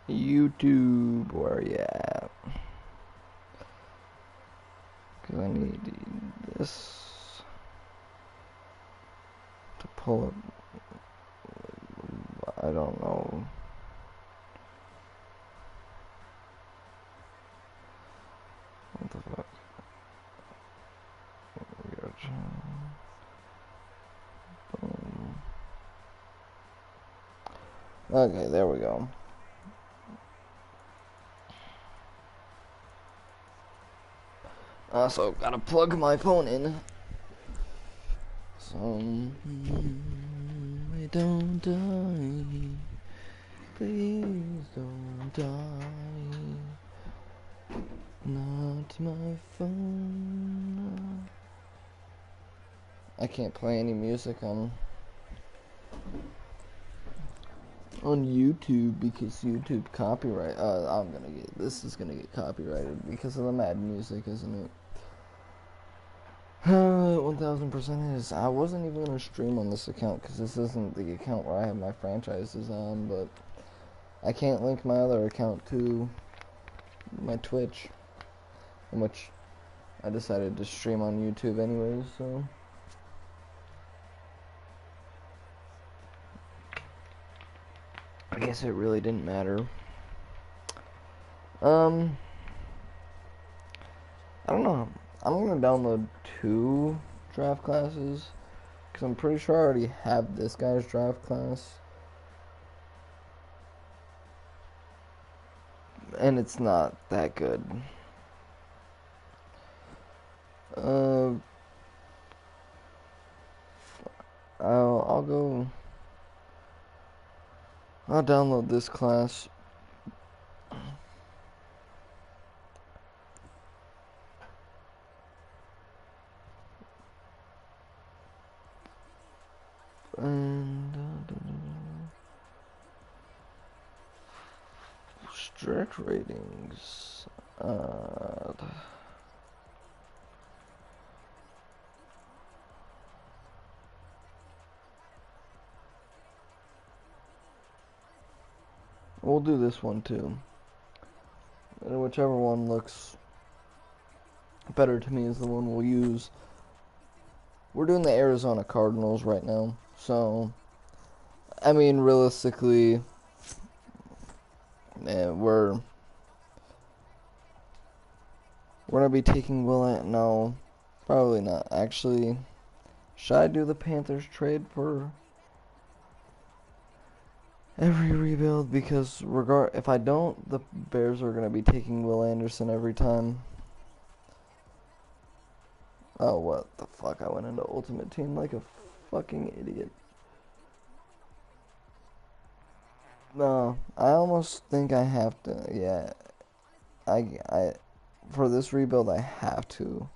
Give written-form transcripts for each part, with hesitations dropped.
YouTube, where you at? Because I need this to pull up. I don't know. What the fuck? Boom. Okay, there we go. Also, gotta plug my phone in. So I don't die. Please don't die. Not my phone. I can't play any music on YouTube because YouTube copyright. This is gonna get copyrighted because of the Madden music, isn't it? 1000% is. I wasn't even gonna stream on this account because this isn't the account where I have my franchises on, but I can't link my other account to my Twitch, in which I decided to stream on YouTube anyways, so. I guess it really didn't matter. I don't know. I'm gonna download 2 draft classes because I'm pretty sure I already have this guy's draft class, and it's not that good. I'll download this class. And strict ratings. We'll do this one too. And whichever one looks better to me is the one we'll use. We're doing the Arizona Cardinals right now, so I mean realistically, we're gonna be taking no, probably not. Actually, should I do the Panthers trade for every rebuild? Because if I don't, the Bears are gonna be taking Will Anderson every time. Oh, what the fuck? I went into Ultimate Team like a fucking idiot. No, I almost think I have to. Yeah, I for this rebuild I have to.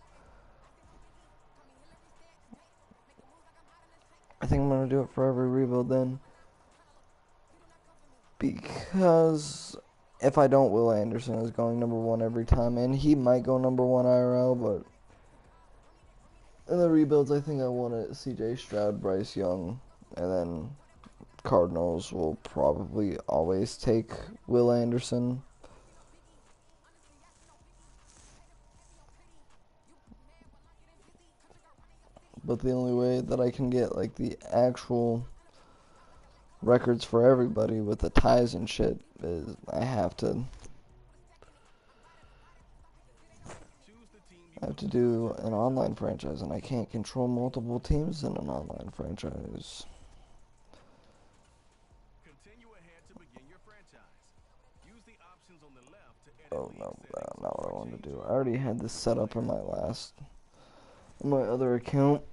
I think I'm gonna do it for every rebuild then, because if I don't, Will Anderson is going #1 every time, and he might go #1 IRL, but in the rebuilds I think I want it CJ Stroud, Bryce Young, and then Cardinals will probably always take Will Anderson. But the only way that I can get like the actual records for everybody with the ties and shit is I have to do an online franchise, and I can't control multiple teams in an online franchise. Oh no, not what I wanted to do. I already had this set up on my other account,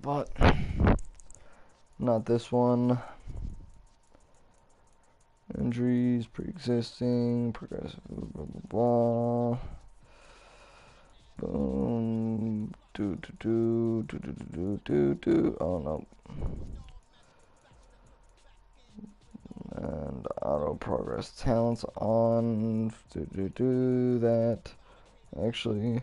but not this one. Injuries, pre-existing, progressive, blah blah blah. Boom. Do. Oh no. And auto progress talents on. Do that. Actually.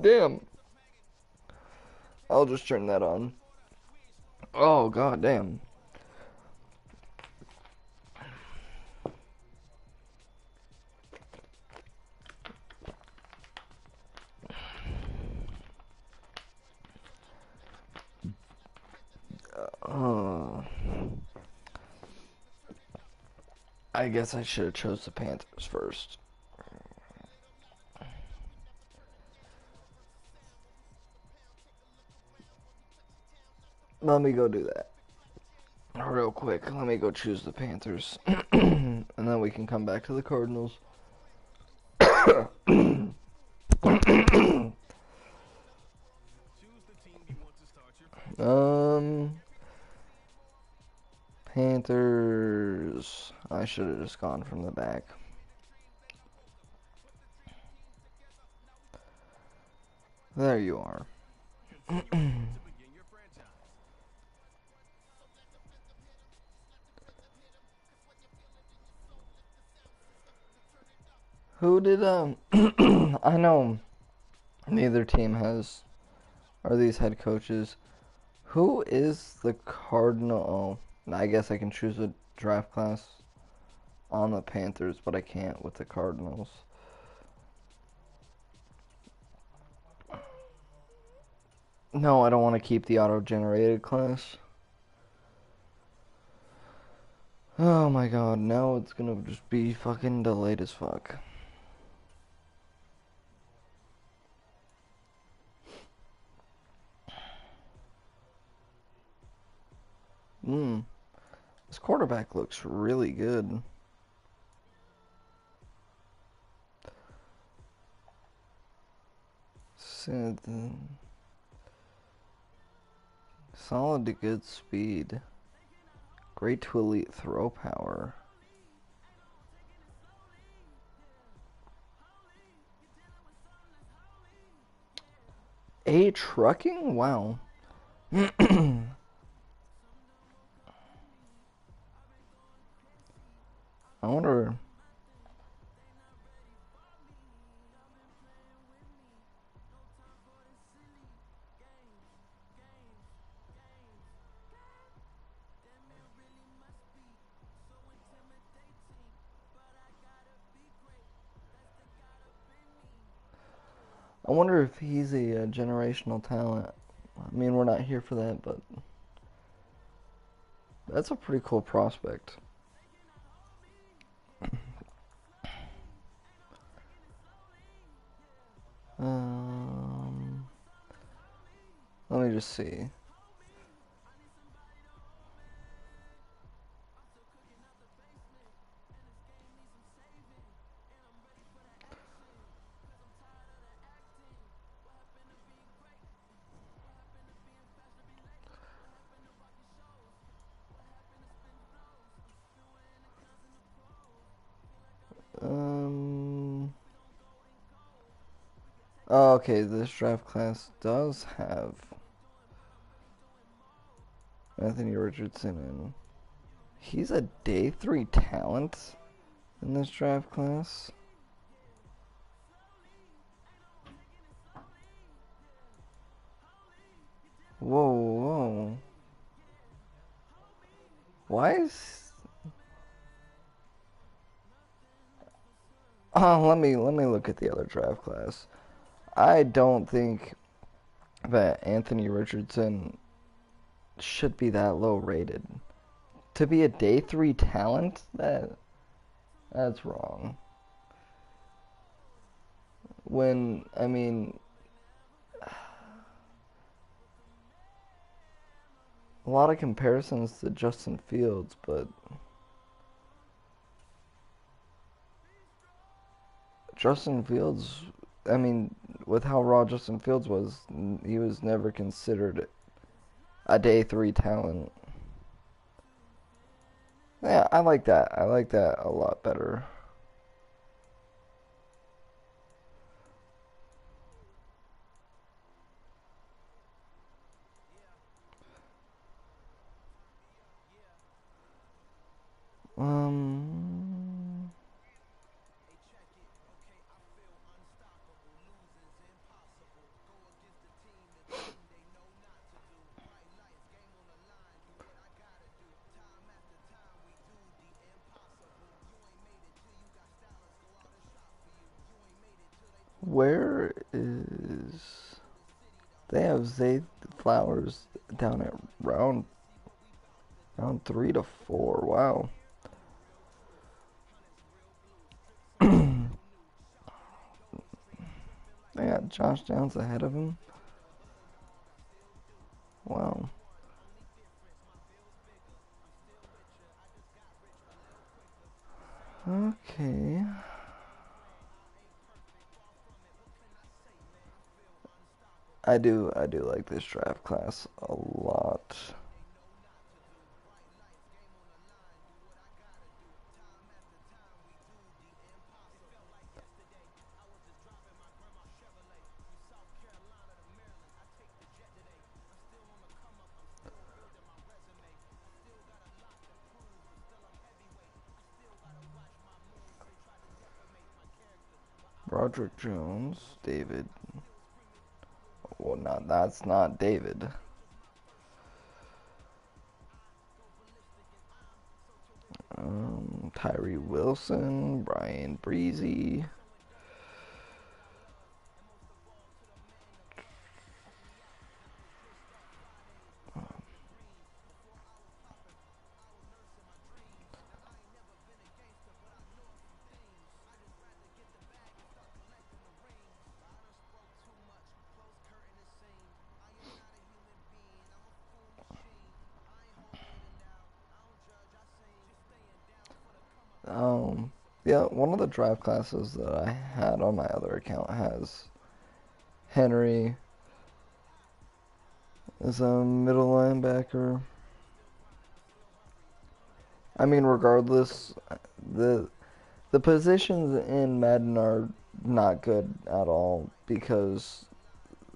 damn. I'll just turn that on. Oh, god damn. I guess I should have chose the Panthers first. Let me go do that. Real quick, let me go choose the Panthers. And then we can come back to the Cardinals. Panthers. I should have just gone from the back. There you are. Who did, I know neither team has, are these head coaches. Who is the Cardinal? Oh, I guess I can choose a draft class on the Panthers, but I can't with the Cardinals. No, I don't want to keep the auto-generated class. Oh my god, now it's gonna just be fucking delayed as fuck. This quarterback looks really good. Solid to good speed. Great to elite throw power. A trucking? Wow. I wonder. I wonder if he's a generational talent. I mean, we're not here for that, but that's a pretty cool prospect. Let me just see. Oh, okay, this draft class does have Anthony Richardson in. He's a day 3 talent in this draft class. Whoa, whoa. Why is... let me look at the other draft class. I don't think that Anthony Richardson should be that low rated. To be a day 3 talent, that's wrong. When, I mean, a lot of comparisons to Justin Fields, but Justin Fields, I mean, with how raw Justin Fields was, he was never considered a day 3 talent. Yeah, I like that. I like that a lot better. Where is... They have Zay Flowers down at round 3 to 4. Wow. They got Josh Downs ahead of him. Wow. Okay. I do like this draft class a lot. Broderick Jones, David. Well, that's not David. Tyree Wilson, Brian Breezy. Yeah, one of the draft classes that I had on my other account has Henry as a middle linebacker. I mean, regardless, the the positions in Madden are not good at all because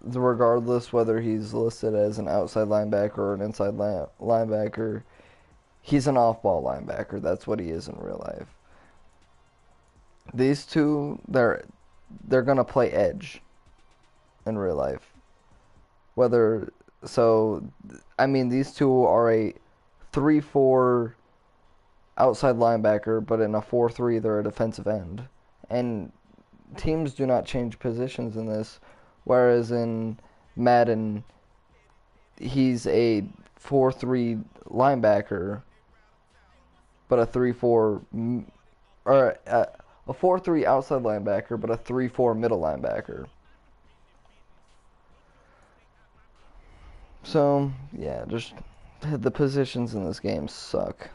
regardless whether he's listed as an outside linebacker or an inside linebacker, he's an off-ball linebacker. That's what he is in real life. These two, they're gonna play edge in real life. Whether so, I mean, these two are a 3-4 outside linebacker, but in a 4-3 they're a defensive end. And teams do not change positions in this, whereas in Madden he's a 4-3 linebacker, but a 3-4 or a 4-3 outside linebacker, but a 3-4 middle linebacker. So, yeah, just the positions in this game suck.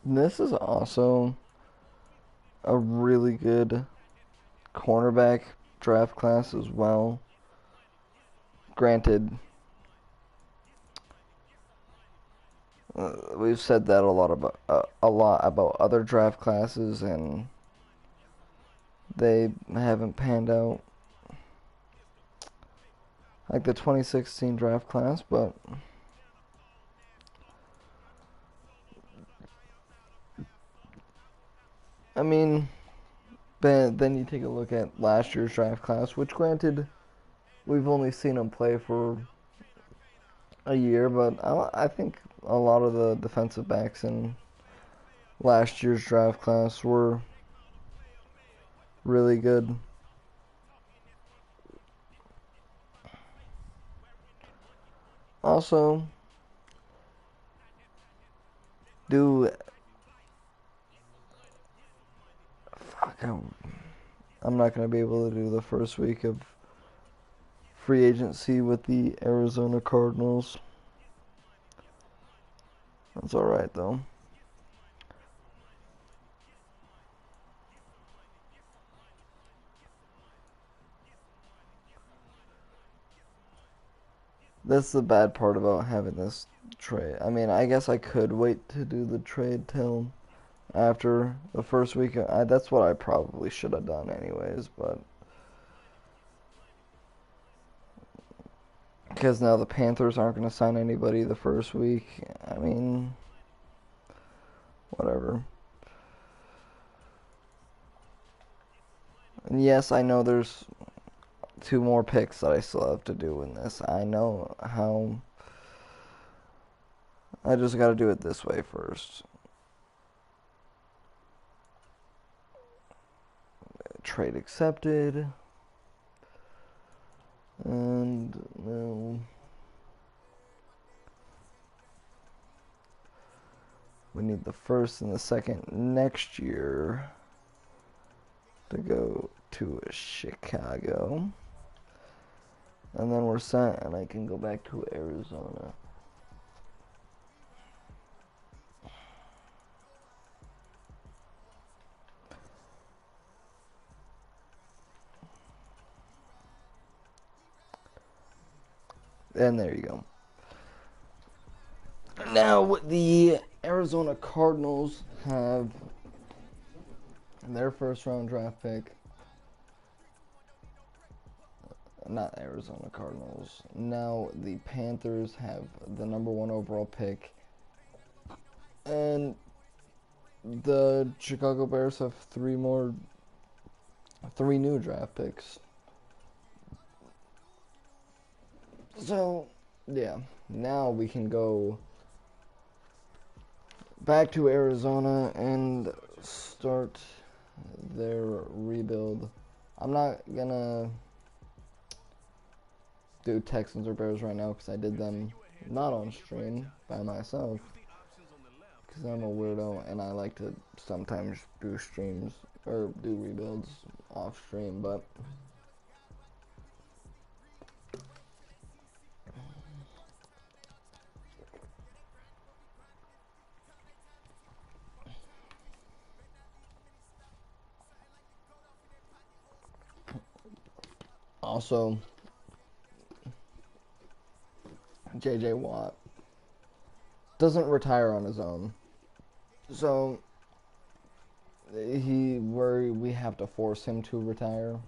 This is also a really good cornerback draft class as well. Granted, we've said that a lot about other draft classes, and they haven't panned out like the 2016 draft class. But I mean, then you take a look at last year's draft class, which granted we've only seen him play for a year, but I think a lot of the defensive backs in last year's draft class were really good. Also, do fuck, I'm not gonna be able to do the first week of free agency with the Arizona Cardinals. That's all right though. That's the bad part about having this trade. I mean, I guess I could wait to do the trade till after the first week. That's what I probably should have done anyways, but Because now the Panthers aren't going to sign anybody the first week. I mean, whatever. And yes, I know there's 2 more picks that I still have to do in this. I know how. I just got to do it this way first. Trade accepted. And now we need the first and the second next year to go to Chicago. And then we're set, and I can go back to Arizona. And there you go. Now the Arizona Cardinals have their first round draft pick. Not Arizona Cardinals. Now the Panthers have the #1 overall pick. And the Chicago Bears have 3 new draft picks. So, yeah, now we can go back to Arizona and start their rebuild. I'm not gonna do Texans or Bears right now because I did them not on stream by myself because I'm a weirdo and I like to sometimes do streams or do rebuilds off stream, but also JJ Watt doesn't retire on his own, so we have to force him to retire.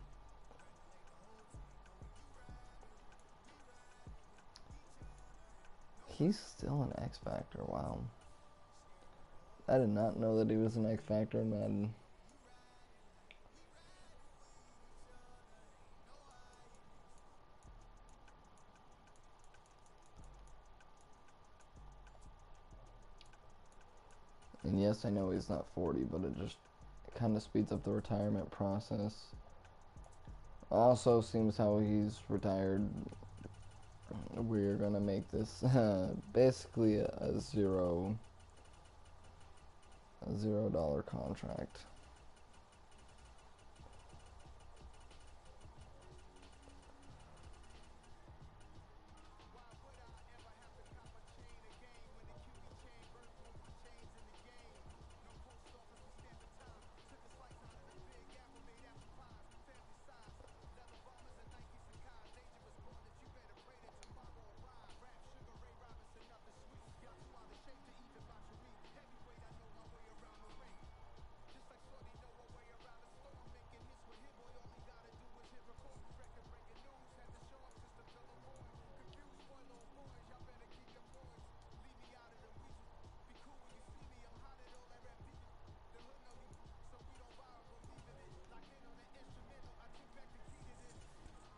He's still an X Factor. Wow, I did not know that he was an X Factor in Madden. And yes, I know he's not 40, but it kind of speeds up the retirement process. Also, seems how he's retired, we're gonna make this basically a $0 contract.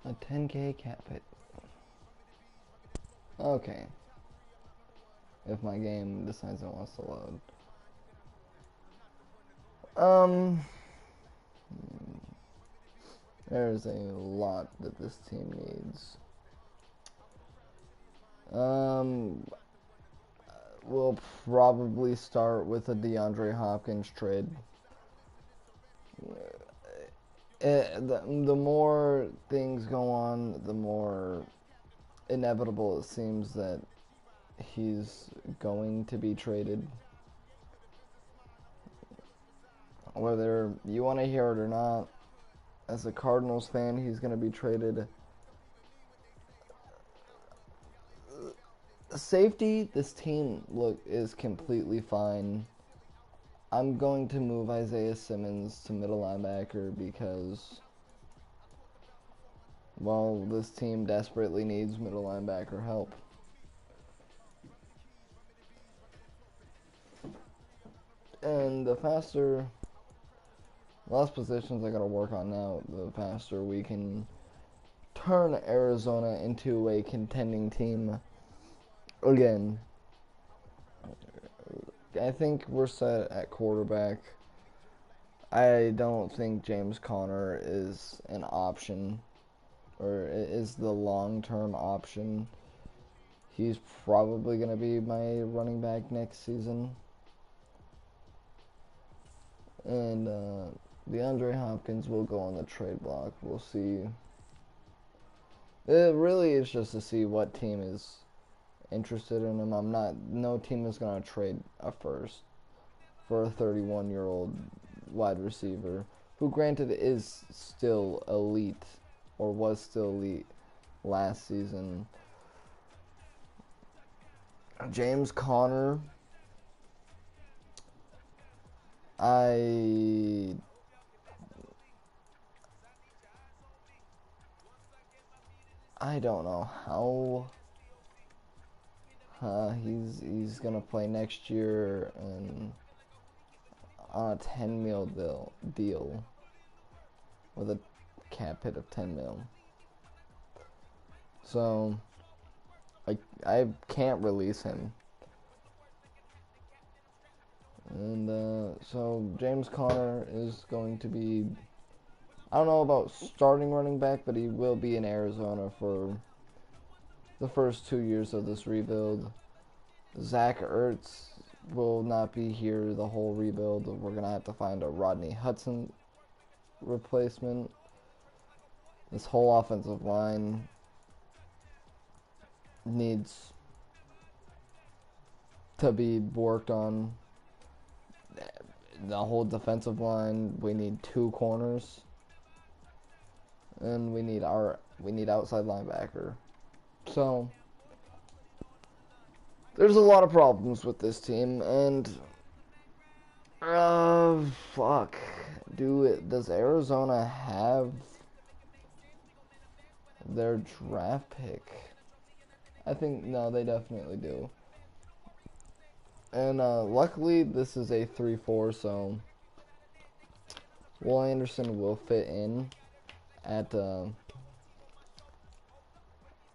A 10K cap hit. Okay. If my game decides it wants to load. There's a lot that this team needs. We'll probably start with a DeAndre Hopkins trade. The more things go on, the more inevitable it seems that he's going to be traded. Whether you want to hear it or not, as a Cardinals fan, he's going to be traded. Safety, this team is completely fine. I'm going to move Isaiah Simmons to middle linebacker because Well, this team desperately needs middle linebacker help. And the less positions I gotta work on now, the faster we can turn Arizona into a contending team again. I think we're set at quarterback. I don't think James Conner is an option, or is the long-term option. He's probably going to be my running back next season. And DeAndre Hopkins will go on the trade block. We'll see. It really is just to see what team is interested in him. No team is going to trade a first for a 31-year-old wide receiver, who granted is still elite, or was still elite last season. James Conner, I don't know how he's gonna play next year and on a 10 mil deal with a cap hit of 10 mil. So I can't release him. And so James Conner is going to be, I don't know about starting running back, but he will be in Arizona for the first 2 years of this rebuild. Zach Ertz will not be here the whole rebuild. We're going to have to find a Rodney Hudson replacement. This whole offensive line needs to be worked on. The whole defensive line, we need 2 corners, and we need outside linebacker. So there's a lot of problems with this team, and fuck, does Arizona have their draft pick? I think no, they definitely do. And luckily, this is a 3-4, so Will Anderson will fit in at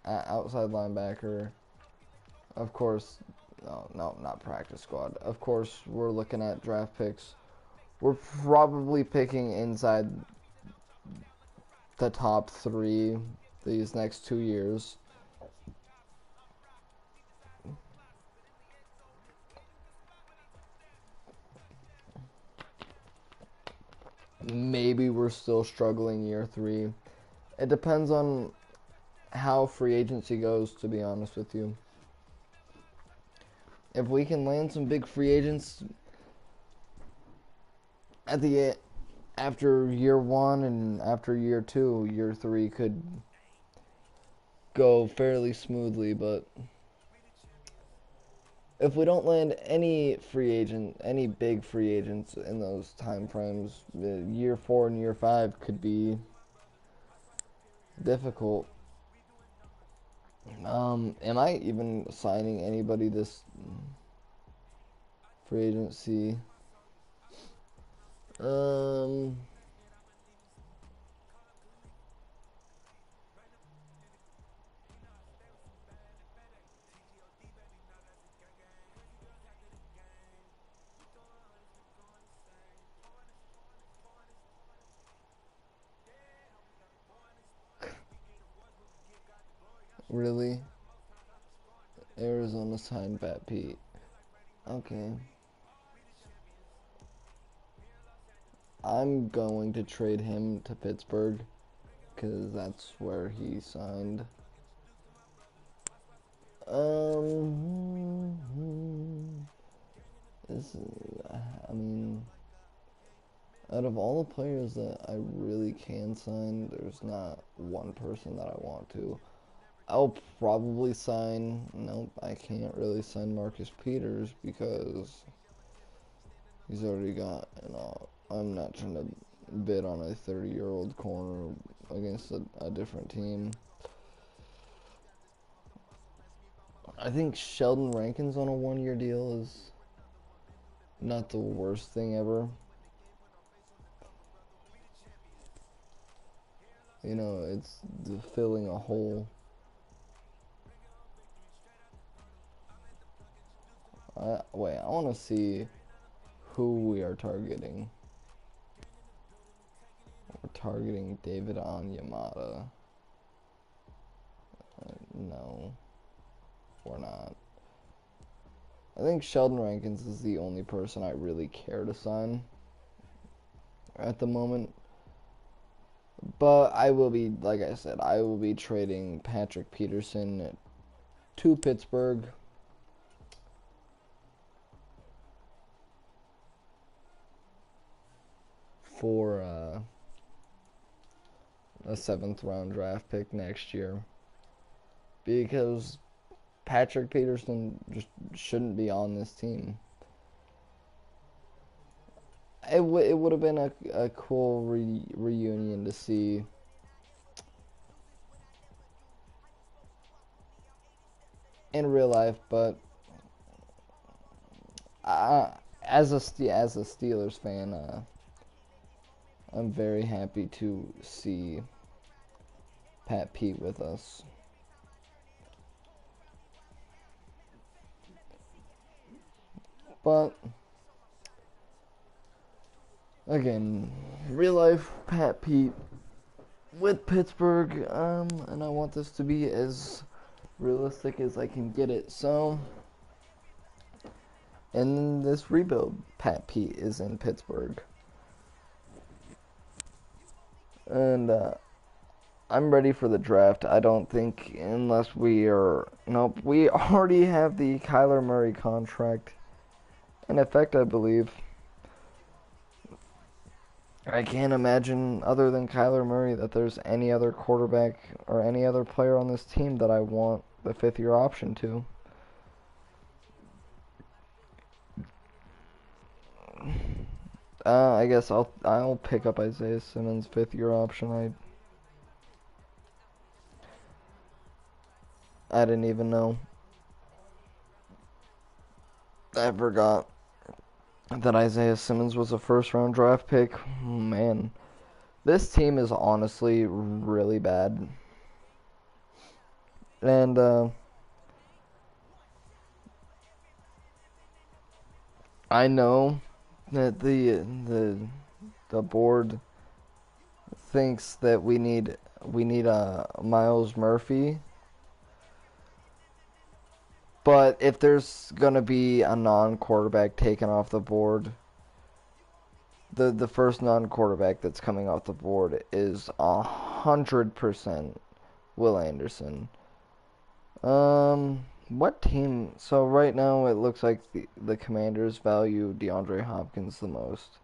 outside linebacker. Of course, no, not practice squad. Of course, we're looking at draft picks. We're probably picking inside the top 3 these next 2 years. Maybe we're still struggling year 3. It depends on how free agency goes, to be honest with you. If we can land some big free agents after year 1 and after year 2, year 3 could go fairly smoothly, but if we don't land any big free agents in those time frames, year 4 and year 5 could be difficult. Am I even signing anybody this free agency? Really? Arizona signed Bat Pete. Okay. I'm going to trade him to Pittsburgh because that's where he signed. I mean, out of all the players that I really can sign, there's not one person that I want to. I'll probably sign, nope, I can't really sign Marcus Peters because he's already got, I'm not trying to bid on a 30-year-old corner against a different team. I think Sheldon Rankins on a 1-year deal is not the worst thing ever. You know, it's filling a hole. Wait, I want to see who we are targeting. We're targeting David Onyemata. No, we're not. I think Sheldon Rankins is the only person I really care to sign at the moment. But I will be, like I said, I will be trading Patrick Peterson to Pittsburgh. For a 7th round draft pick next year. Because Patrick Peterson just shouldn't be on this team. It would have been a cool reunion to see. In real life, but as a Steelers fan, I'm very happy to see Pat Pete with us. But again, real life Pat Pete with Pittsburgh, and I want this to be as realistic as I can get it. So, and this rebuild, Pat Pete is in Pittsburgh. And I'm ready for the draft. I don't think, unless we are... Nope, we already have the Kyler Murray contract in effect, I believe. I can't imagine, other than Kyler Murray, that there's any other quarterback or any other player on this team that I want the 5th-year option to. I guess I'll pick up Isaiah Simmons' 5th-year option. I didn't even know. I forgot that Isaiah Simmons was a 1st-round draft pick. Man, this team is honestly really bad. And I know that the board thinks that we need a Miles Murphy. But if there's going to be a non-quarterback taken off the board, the first non-quarterback that's coming off the board is 100% Will Anderson. What team? So right now it looks like the Commanders value DeAndre Hopkins the most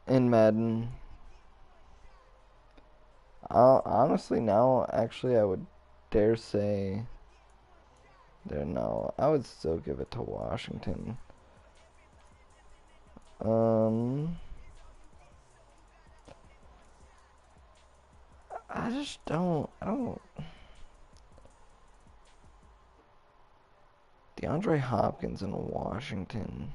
in Madden. Honestly, now, actually, I would dare say... No, I would still give it to Washington. I just don't. DeAndre Hopkins in Washington.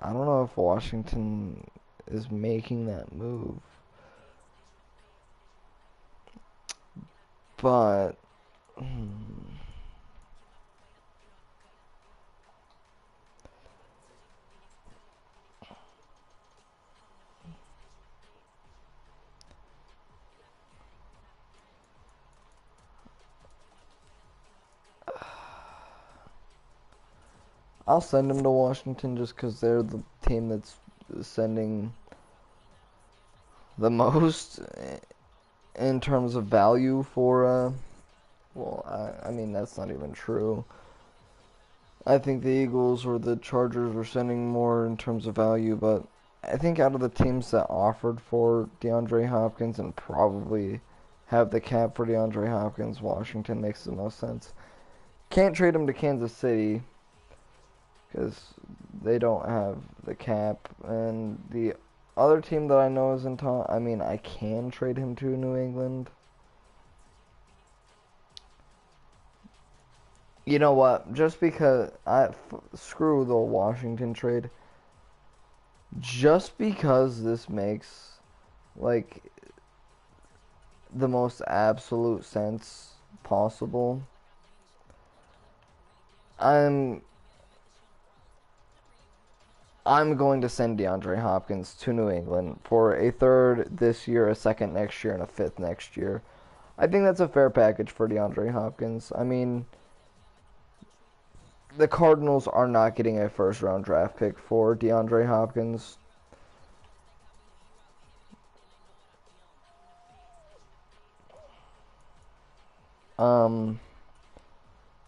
I don't know if Washington is making that move. But I'll send him to Washington just because they're the team that's sending the most in terms of value for, well, I mean, that's not even true. I think the Eagles or the Chargers are sending more in terms of value, but I think out of the teams that offered for DeAndre Hopkins and probably have the cap for DeAndre Hopkins, Washington makes the most sense. Can't trade him to Kansas City, because they don't have the cap. And the other team that I know is in town, I mean, I can trade him to New England. You know what? Just because screw the Washington trade. Just because this makes like the most absolute sense possible, I'm going to send DeAndre Hopkins to New England for a third this year, a second next year, and a fifth next year. I think that's a fair package for DeAndre Hopkins. I mean, the Cardinals are not getting a first round draft pick for DeAndre Hopkins.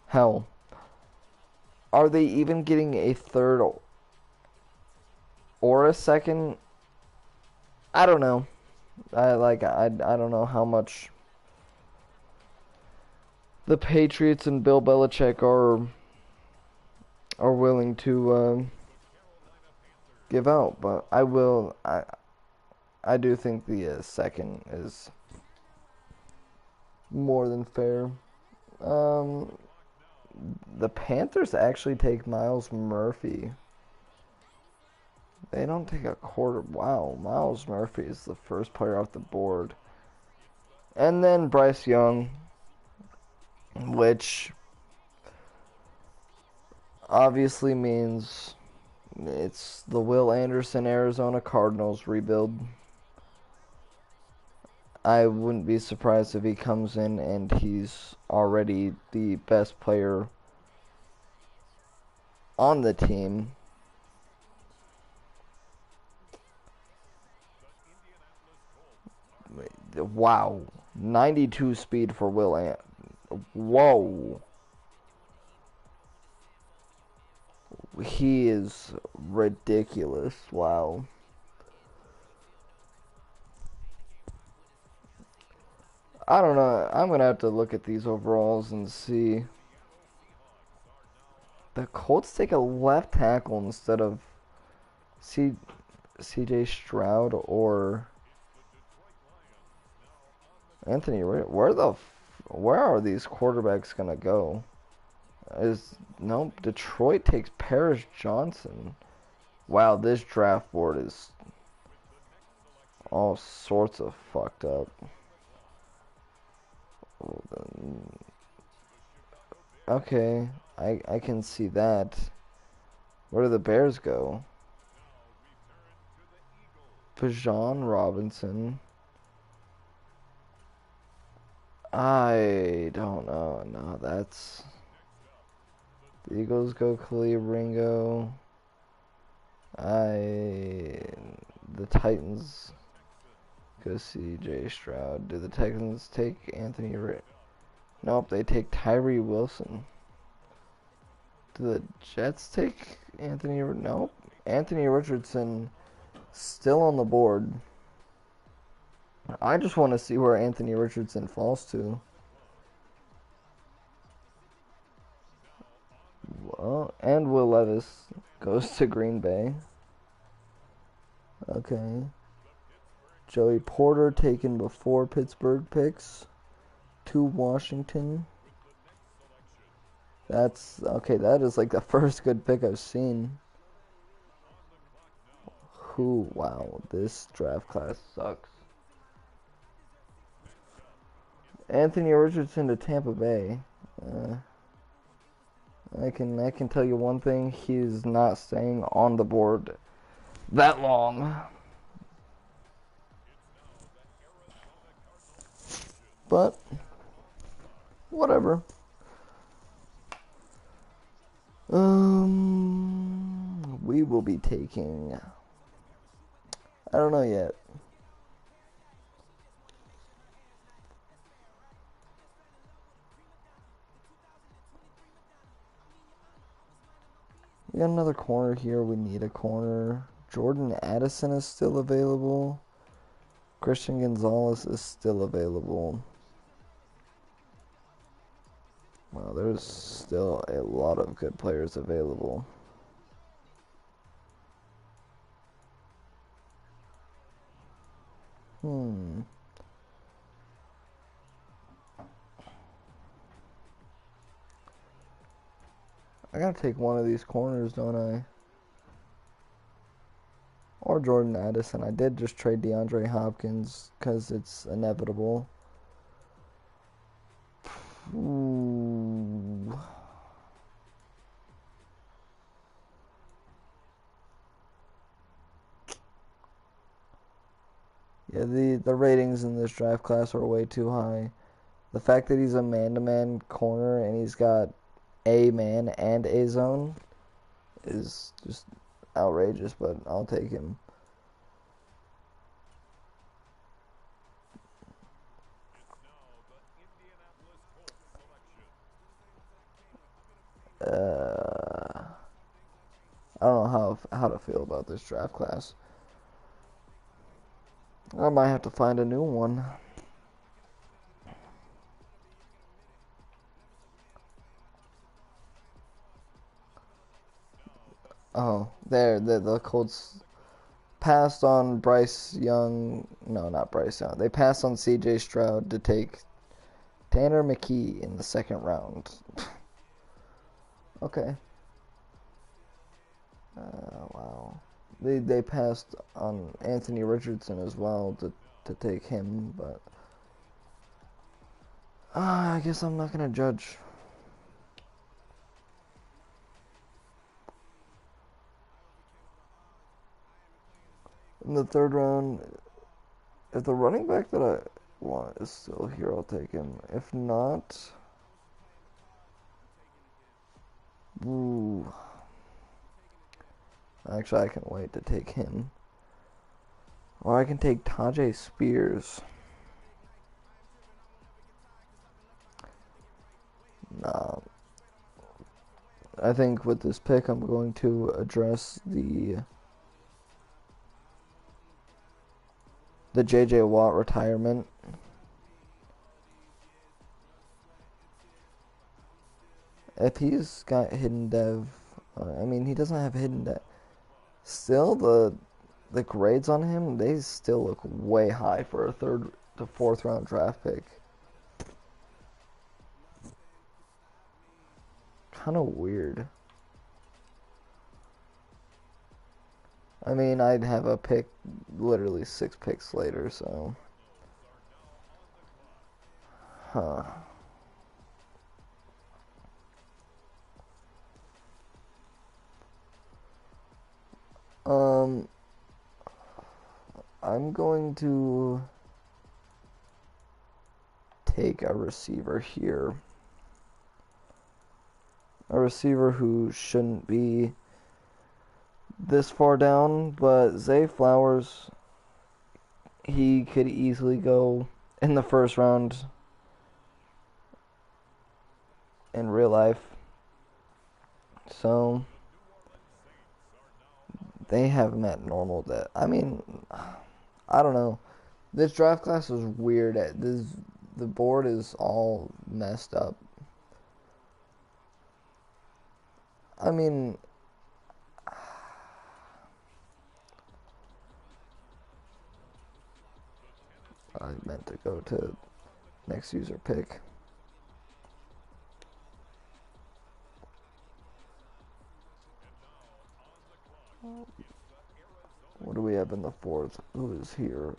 Hell, are they even getting a third or a second? I don't know. I don't know how much the Patriots and Bill Belichick are willing to give out, but I do think the second is more than fair. The Panthers actually take Miles Murphy. They don't take a quarter. Wow, Miles Murphy is the first player off the board. And then Bryce Young, which obviously means it's the Will Anderson Arizona Cardinals rebuild. I wouldn't be surprised if he comes in and he's already the best player on the team. Wow. 92 speed for Will Anderson. Whoa. He is ridiculous. Wow. I don't know. I'm going to have to look at these overalls and see. The Colts take a left tackle instead of CJ Stroud or Anthony. Where are these quarterbacks going to go? Nope. Detroit takes Paris Johnson. Wow, this draft board is all sorts of fucked up. Okay, I can see that. Where do the Bears go? Bijan Robinson. I don't know. No, that's... The Eagles go Khalil Ringo. The Titans go CJ Stroud. Do the Titans take Anthony Nope, they take Tyree Wilson. Do the Jets take Anthony? Nope. Anthony Richardson still on the board. I just want to see where Anthony Richardson falls to. Well, and Will Levis goes to Green Bay. Okay. Joey Porter taken before Pittsburgh picks to Washington. That's okay. That is like the first good pick I've seen. Wow, this draft class sucks. Anthony Richardson to Tampa Bay. I can tell you one thing: he's not staying on the board that long. But whatever. We will be taking. I don't know yet. We got another corner here. We need a corner. Jordan Addison is still available. Christian Gonzalez is still available. Well, there's still a lot of good players available. Hmm. I gotta take one of these corners, don't I? Or Jordan Addison. I did just trade DeAndre Hopkins because it's inevitable. Ooh. Yeah, the ratings in this draft class are way too high. The fact that he's a man-to-man corner and he's got a man and a zone is just outrageous, but I'll take him. I don't know how to feel about this draft class. I might have to find a new one. Oh, there, the Colts passed on Bryce Young. No, not Bryce Young. They passed on C.J. Stroud to take Tanner McKee in the second round. Okay. Wow. They passed on Anthony Richardson as well to take him, but I guess I'm not gonna judge. In the third round, if the running back that I want is still here, I'll take him. If not, ooh. Actually, I can wait to take him. Or I can take Tajay Spears. Nah. I think with this pick, I'm going to address the J.J. Watt retirement. If he's got hidden dev, I mean, he doesn't have hidden dev. Still, the grades on him, they still look way high for a third to fourth round draft pick. Kind of weird. I mean, I'd have a pick literally 6 picks later, so. Huh. I'm going to take a receiver here. A receiver who shouldn't be this far down, but Zay Flowers, he could easily go in the first round in real life. So they have him at normal debt. I mean, I don't know. This draft class is weird. The board is all messed up. I mean, I meant to go to next user pick. What do we have in the fourth? Who is here?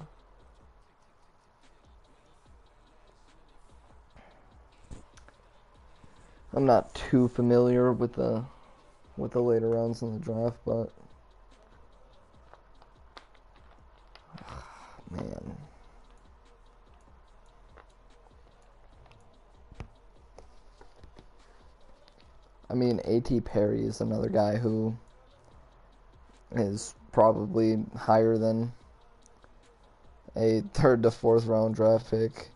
I'm not too familiar with the later rounds in the draft, but man. I mean, A.T. Perry is another guy who is probably higher than a third to fourth round draft pick.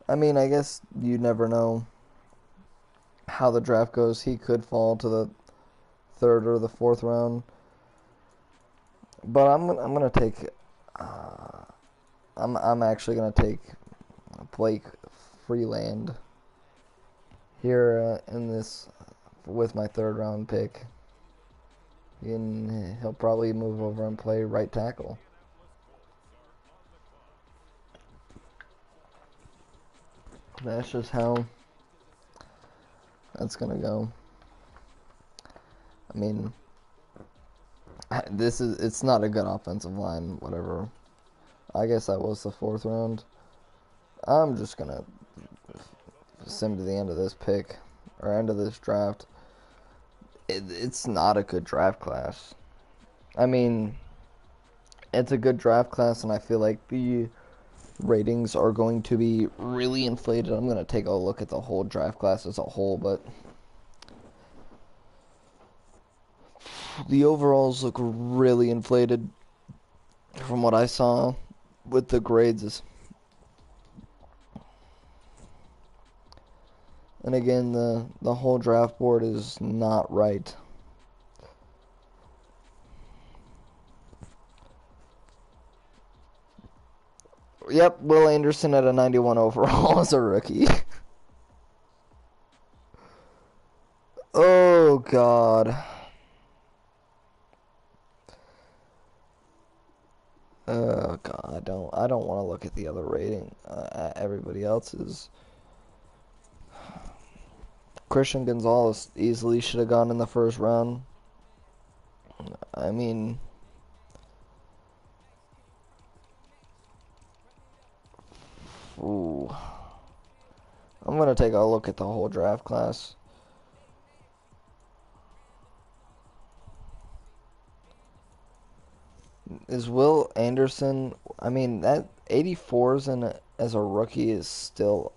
I mean, I guess you never know how the draft goes. He could fall to the third or the fourth round, but I'm gonna take. I'm actually gonna take Blake Freeland here in this with my third round pick. And he'll probably move over and play right tackle. That's just how that's gonna go. I mean, it's not a good offensive line, whatever. I guess that was the 4th round. I'm just gonna sim to the end of this pick, or end of this draft. It's not a good draft class. I mean, it's a good draft class, and I feel like the ratings are going to be really inflated. I'm going to take a look at the whole draft class as a whole, but the overalls look really inflated from what I saw with the grades. And again, the whole draft board is not right. Yep, Will Anderson at a 91 overall as a rookie. Oh, God. Oh, God, I don't want to look at the other rating. Everybody else's. Christian Gonzalez easily should have gone in the 1st round. I mean, ooh. I'm going to take a look at the whole draft class. Is Will Anderson, I mean, that 84s as a rookie is still,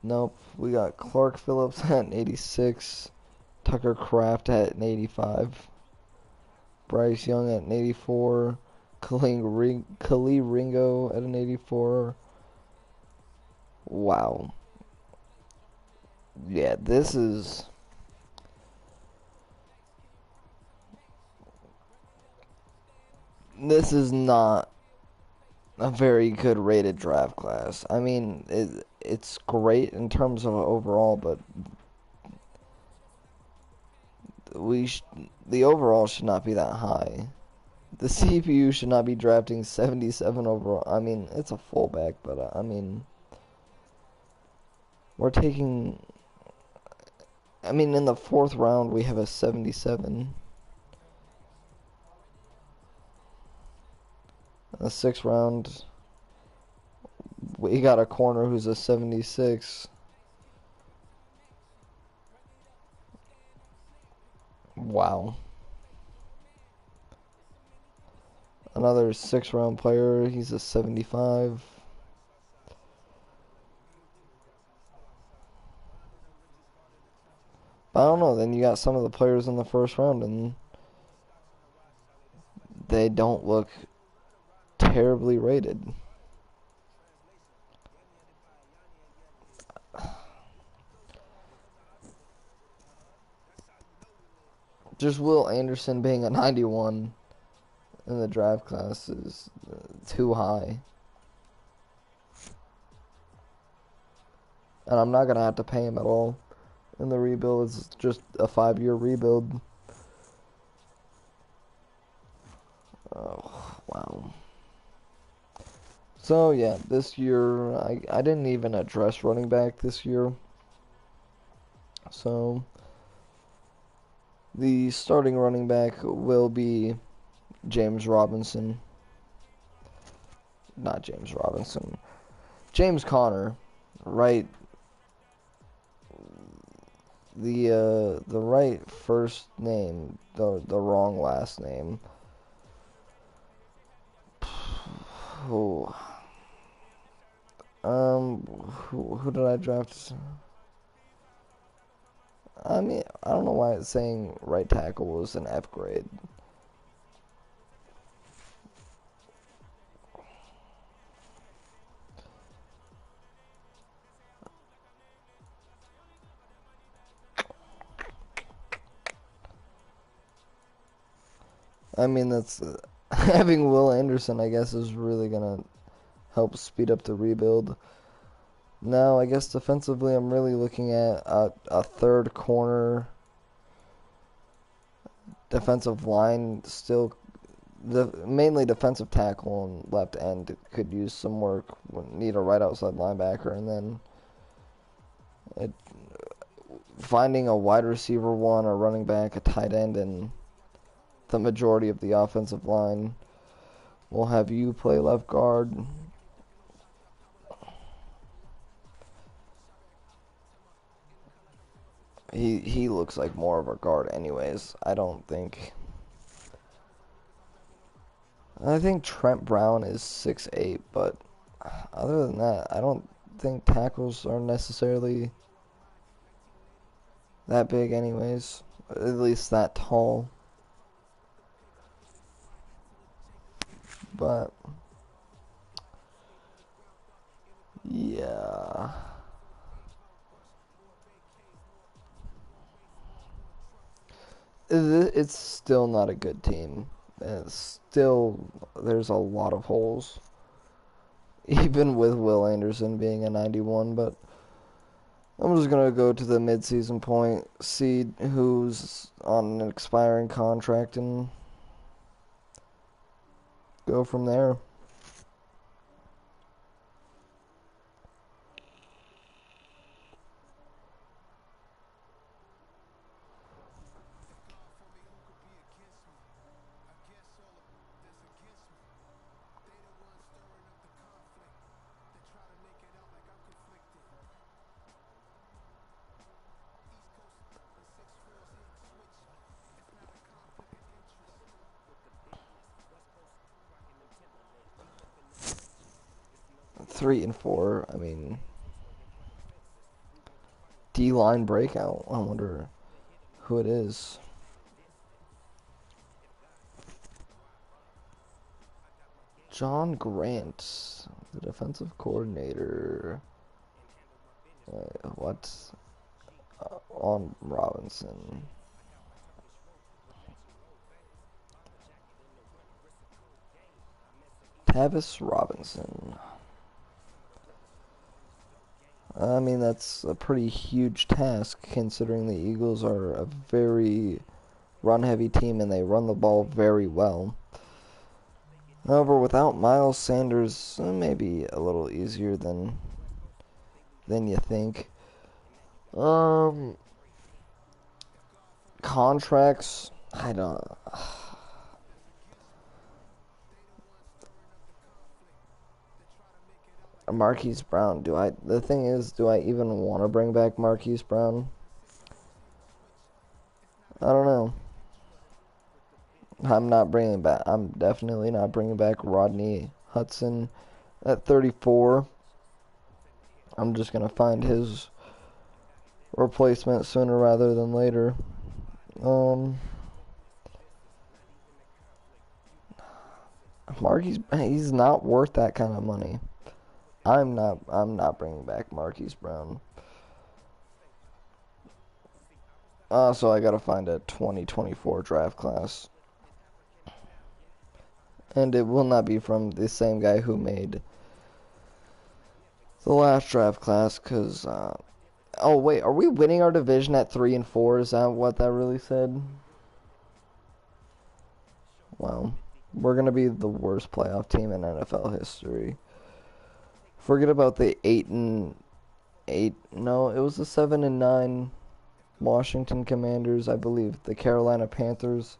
nope. We got Clark Phillips at an 86, Tucker Kraft at an 85, Bryce Young at an 84, Khalil Ringo at an 84. Wow. Yeah, this is not a very good rated draft class. I mean, it's great in terms of overall, but the overall should not be that high. The CPU should not be drafting 77 overall. I mean, it's a fullback, but I mean, we're taking. I mean, in the 4th round, we have a 77. In the 6th round, we got a corner who's a 76. Wow. Another 6th round player, he's a 75. But I don't know, then you got some of the players in the 1st round, and they don't look terribly rated. Just Will Anderson being a 91 in the draft class is too high. And I'm not going to have to pay him at all. And the rebuild is just a 5-year rebuild. Oh, wow. So, yeah, this year, I didn't even address running back this year. So, the starting running back will be James Robinson. Not James Robinson. James Conner, right? The right first name, the wrong last name. Oh. Who did I draft? I mean, I don't know why it's saying right tackle was an F grade. I mean, that's having Will Anderson, I guess, is really gonna help speed up the rebuild. Now, I guess defensively, I'm really looking at a 3rd corner defensive line still, mainly defensive tackle and left end could use some work. Need a right outside linebacker, and then it, finding a wide receiver one, a running back, a tight end, and the majority of the offensive line will have you play left guard. He looks like more of a guard anyways. I think Trent Brown is 6'8", but other than that, I don't think tackles are necessarily that big anyways. At least that tall. But yeah. It's still not a good team. There's a lot of holes. Even with Will Anderson being a 91, but I'm just going to go to the mid-season point, see who's on an expiring contract, and go from there. Three and four, I mean, D-line breakout. I wonder who it is. John Grant, the defensive coordinator. What? On Robinson. Tavis Robinson. I mean, that's a pretty huge task considering the Eagles are a very run-heavy team and they run the ball very well. However, without Miles Sanders, it may be a little easier than you think. Contracts, I don't. Marquise Brown. The thing is, do I even want to bring back Marquise Brown? I don't know. I'm definitely not bringing back Rodney Hudson at 34. I'm just going to find his replacement sooner rather than later. He's not worth that kind of money. I'm not bringing back Marquise Brown. So I gotta find a 2024 draft class. And it will not be from the same guy who made the last draft class, because, oh wait, are we winning our division at 3 and 4? Is that what that really said? Well, we're gonna be the worst playoff team in NFL history. Forget about the 8-8. No, it was the 7-9 Washington Commanders. I believe the Carolina Panthers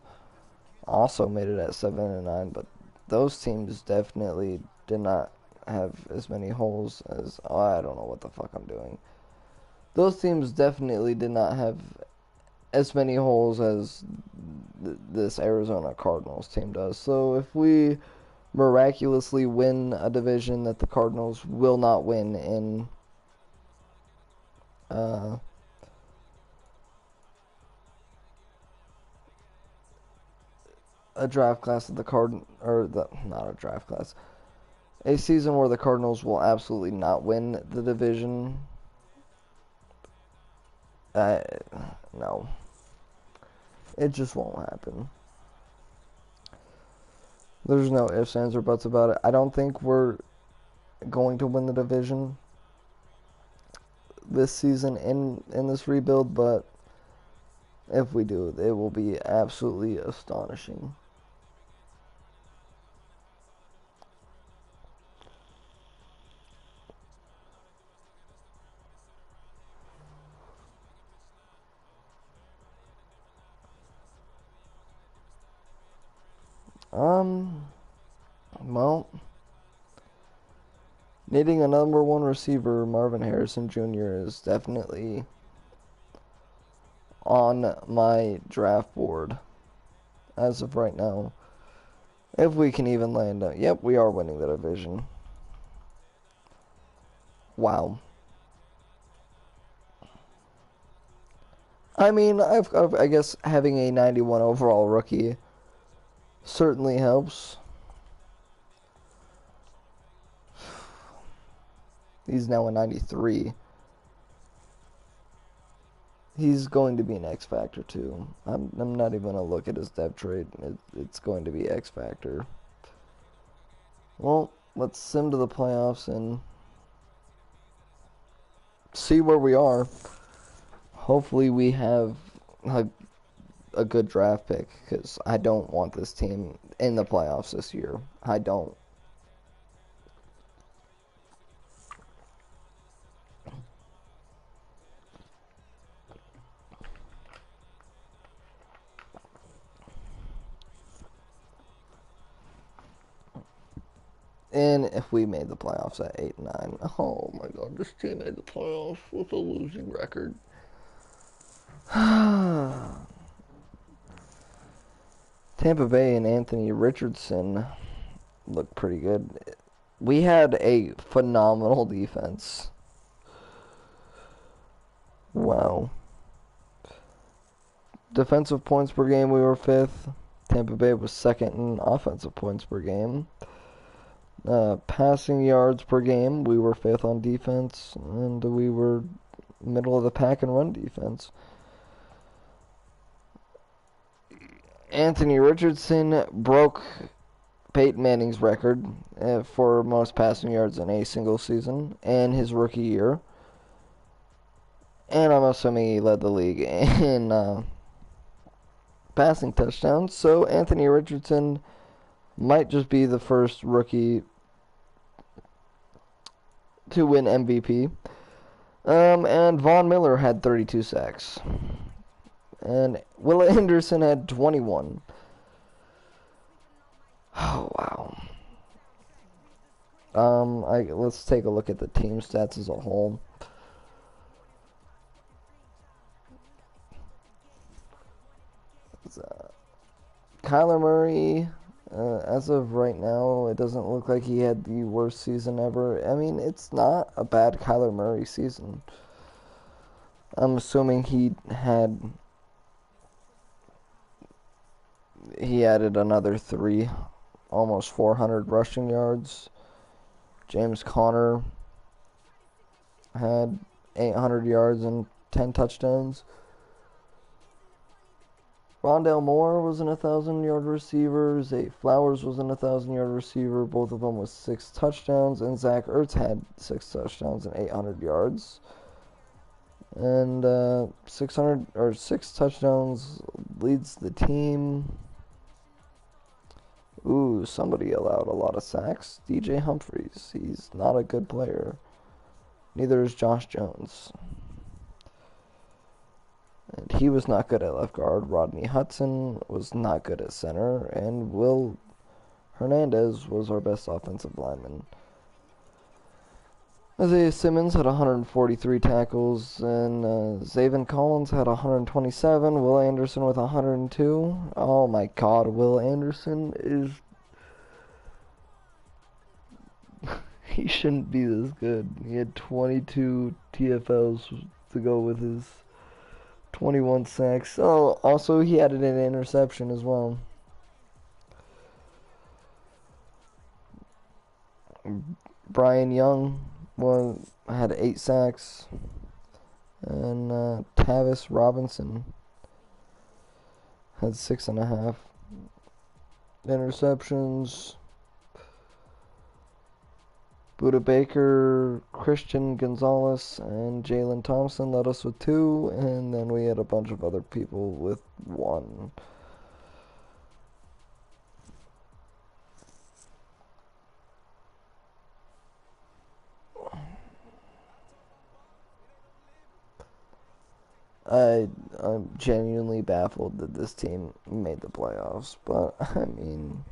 also made it at 7-9, but those teams definitely did not have as many holes as, oh, I don't know what the fuck I'm doing. Those teams definitely did not have as many holes as this Arizona Cardinals team does. So if we miraculously win a division that the Cardinals will not win in a draft class of not a draft class, a season where the Cardinals will absolutely not win the division. No, it just won't happen. There's no ifs, ands, or buts about it. I don't think we're going to win the division this season in this rebuild, but If we do, it will be absolutely astonishing. Well, needing a number one receiver, Marvin Harrison Jr. is definitely on my draft board as of right now. If we can even land it. Yep, we are winning the division. Wow. I mean, I guess having a 91 overall rookie certainly helps. He's now a 93. He's going to be an X Factor too. I'm not even gonna look at his depth trade. It's going to be X Factor. Well, let's sim to the playoffs and see where we are. Hopefully we have a good draft pick, because I don't want this team in the playoffs this year. I don't. And if we made the playoffs at 8-9, oh my god, this team made the playoffs with a losing record. Tampa Bay and Anthony Richardson look pretty good. We had a phenomenal defense. Wow. Defensive points per game, we were 5th. Tampa Bay was 2nd in offensive points per game. Passing yards per game, we were 5th on defense, and we were middle of the pack in run defense. Anthony Richardson broke Peyton Manning's record for most passing yards in a single season in his rookie year. And I'm assuming he led the league in passing touchdowns. So Anthony Richardson might just be the first rookie to win MVP. And Von Miller had 32 sacks. And Will Anderson had 21. Oh, wow. Let's take a look at the team stats as a whole. Kyler Murray, as of right now, it doesn't look like he had the worst season ever. I mean, it's not a bad Kyler Murray season. I'm assuming he added another 3, almost 400 rushing yards. James Conner had 800 yards and 10 touchdowns. Rondale Moore was an 1,000-yard receiver. Zay Flowers was an 1,000-yard receiver. Both of them with 6 touchdowns. And Zach Ertz had 6 touchdowns and 800 yards. And 6 touchdowns leads the team. Ooh, somebody allowed a lot of sacks. DJ Humphries. He's not a good player. Neither is Josh Jones. And he was not good at left guard. Rodney Hudson was not good at center. And Will Hernandez was our best offensive lineman. Isaiah Simmons had 143 tackles. And Zaven Collins had 127. Will Anderson with 102. Oh my god, Will Anderson is... he shouldn't be this good. He had 22 TFLs to go with his 21 sacks. Oh, also he added an interception as well. Brian Young had 8 sacks. And Tavis Robinson had 6.5 interceptions. Buda Baker, Christian Gonzalez, and Jalen Thompson led us with 2, and then we had a bunch of other people with 1. I'm genuinely baffled that this team made the playoffs, but I mean,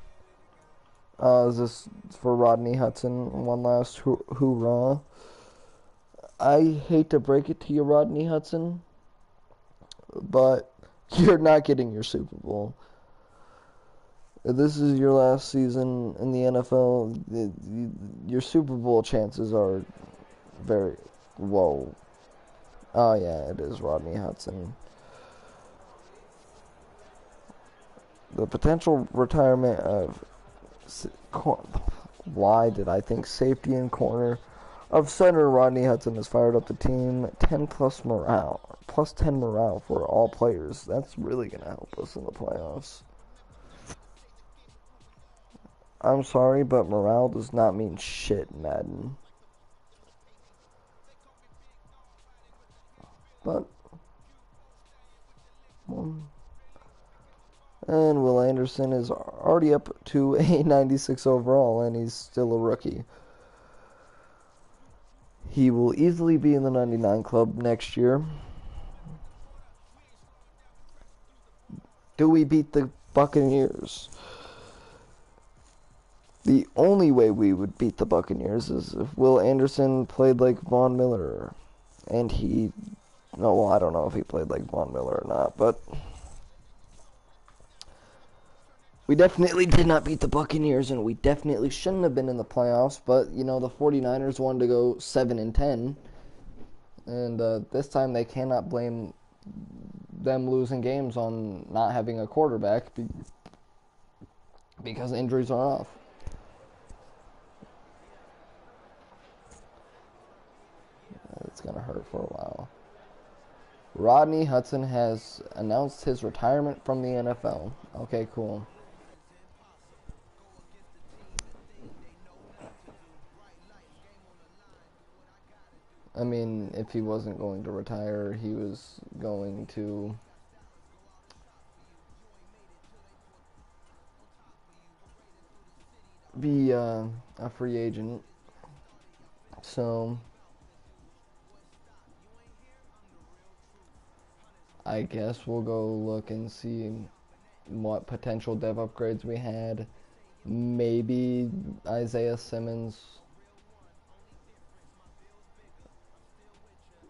is this for Rodney Hudson? One last hoorah. I hate to break it to you, Rodney Hudson, but you're not getting your Super Bowl. If this is your last season in the NFL, your Super Bowl chances are very low. Oh yeah, it is Rodney Hudson. The potential retirement of why did I think safety and corner of center Rodney Hudson has fired up the team. 10 plus morale, plus 10 morale for all players. That's really gonna help us in the playoffs. I'm sorry, but morale does not mean shit in Madden. But and Will Anderson is already up to a 96 overall, and he's still a rookie. He will easily be in the 99 club next year. Do we beat the Buccaneers? The only way we would beat the Buccaneers is if Will Anderson played like Von Miller. And he... No, well, I don't know if he played like Von Miller or not, but... We definitely did not beat the Buccaneers, and we definitely shouldn't have been in the playoffs, but, you know, the 49ers wanted to go 7-10, and this time they cannot blame them losing games on not having a quarterback because injuries are off. It's going to hurt for a while. Rodney Hudson has announced his retirement from the NFL. Okay, cool. I mean, if he wasn't going to retire, he was going to be a free agent. So, I guess we'll go look and see what potential dev upgrades we had. Maybe Isaiah Simmons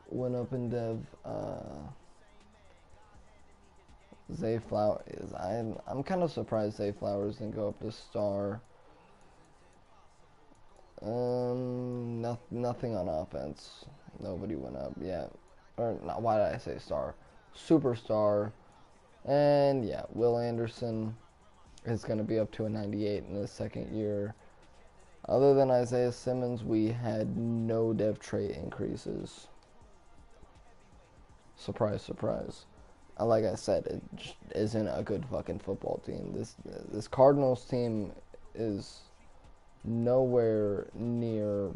went up in dev. Zay Flowers. I'm kind of surprised Zay Flowers didn't go up to star. Nothing on offense. Nobody went up yet. Or not? Why did I say star? Superstar. And yeah, Will Anderson is going to be up to a 98 in his second year. Other than Isaiah Simmons, we had no dev trait increases. Surprise, surprise. Like I said, it isn't a good fucking football team. This Cardinals team is nowhere near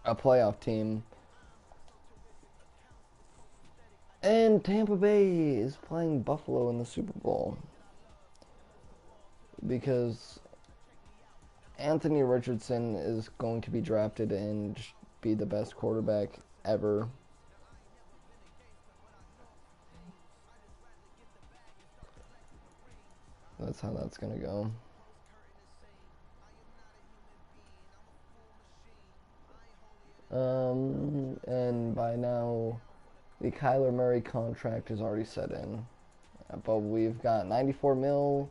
a playoff team. And Tampa Bay is playing Buffalo in the Super Bowl because Anthony Richardson is going to be drafted and be the best quarterback ever. That's how that's going to go. And by now, the Kyler Murray contract is already set in. But we've got 94 mil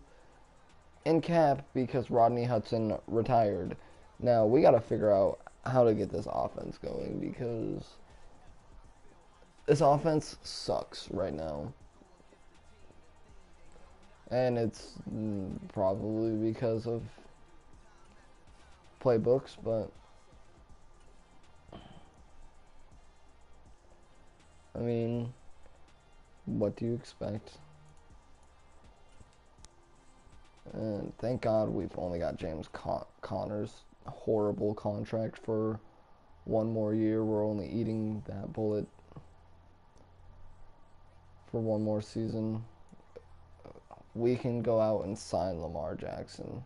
in cap because Rodney Hudson retired. Now, we got to figure out how to get this offense going because this offense sucks right now. And it's probably because of playbooks, but I mean, what do you expect? And thank God we've only got James Connors horrible contract for one more year. We're only eating that bullet for one more season. We can go out and sign Lamar Jackson.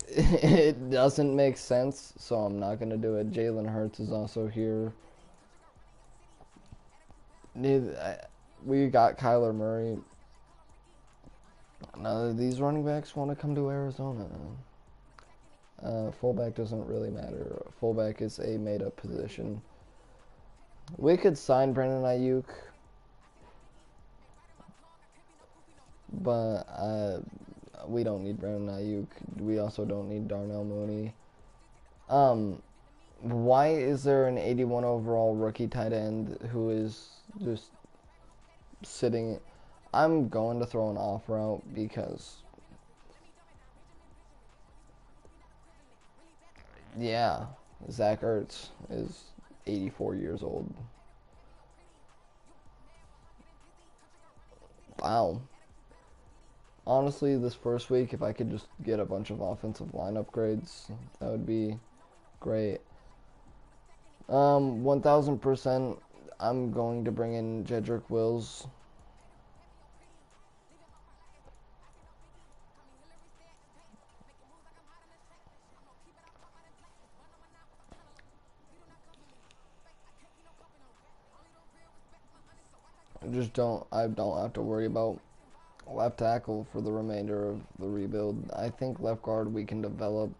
It doesn't make sense, so I'm not going to do it. Jalen Hurts is also here. We got Kyler Murray. None of these running backs want to come to Arizona. Fullback doesn't really matter. Fullback is a made-up position. We could sign Brandon Ayuk, but we don't need Brandon Ayuk. We also don't need Darnell Mooney. Why is there an 81 overall rookie tight end who is just sitting? I'm going to throw an offer out because, yeah, Zach Ertz is 84 years old. Wow. Honestly, this first week, if I could just get a bunch of offensive line upgrades, that would be great. 1000%, I'm going to bring in Jedrick Wills. I don't have to worry about left tackle for the remainder of the rebuild. I think left guard we can develop.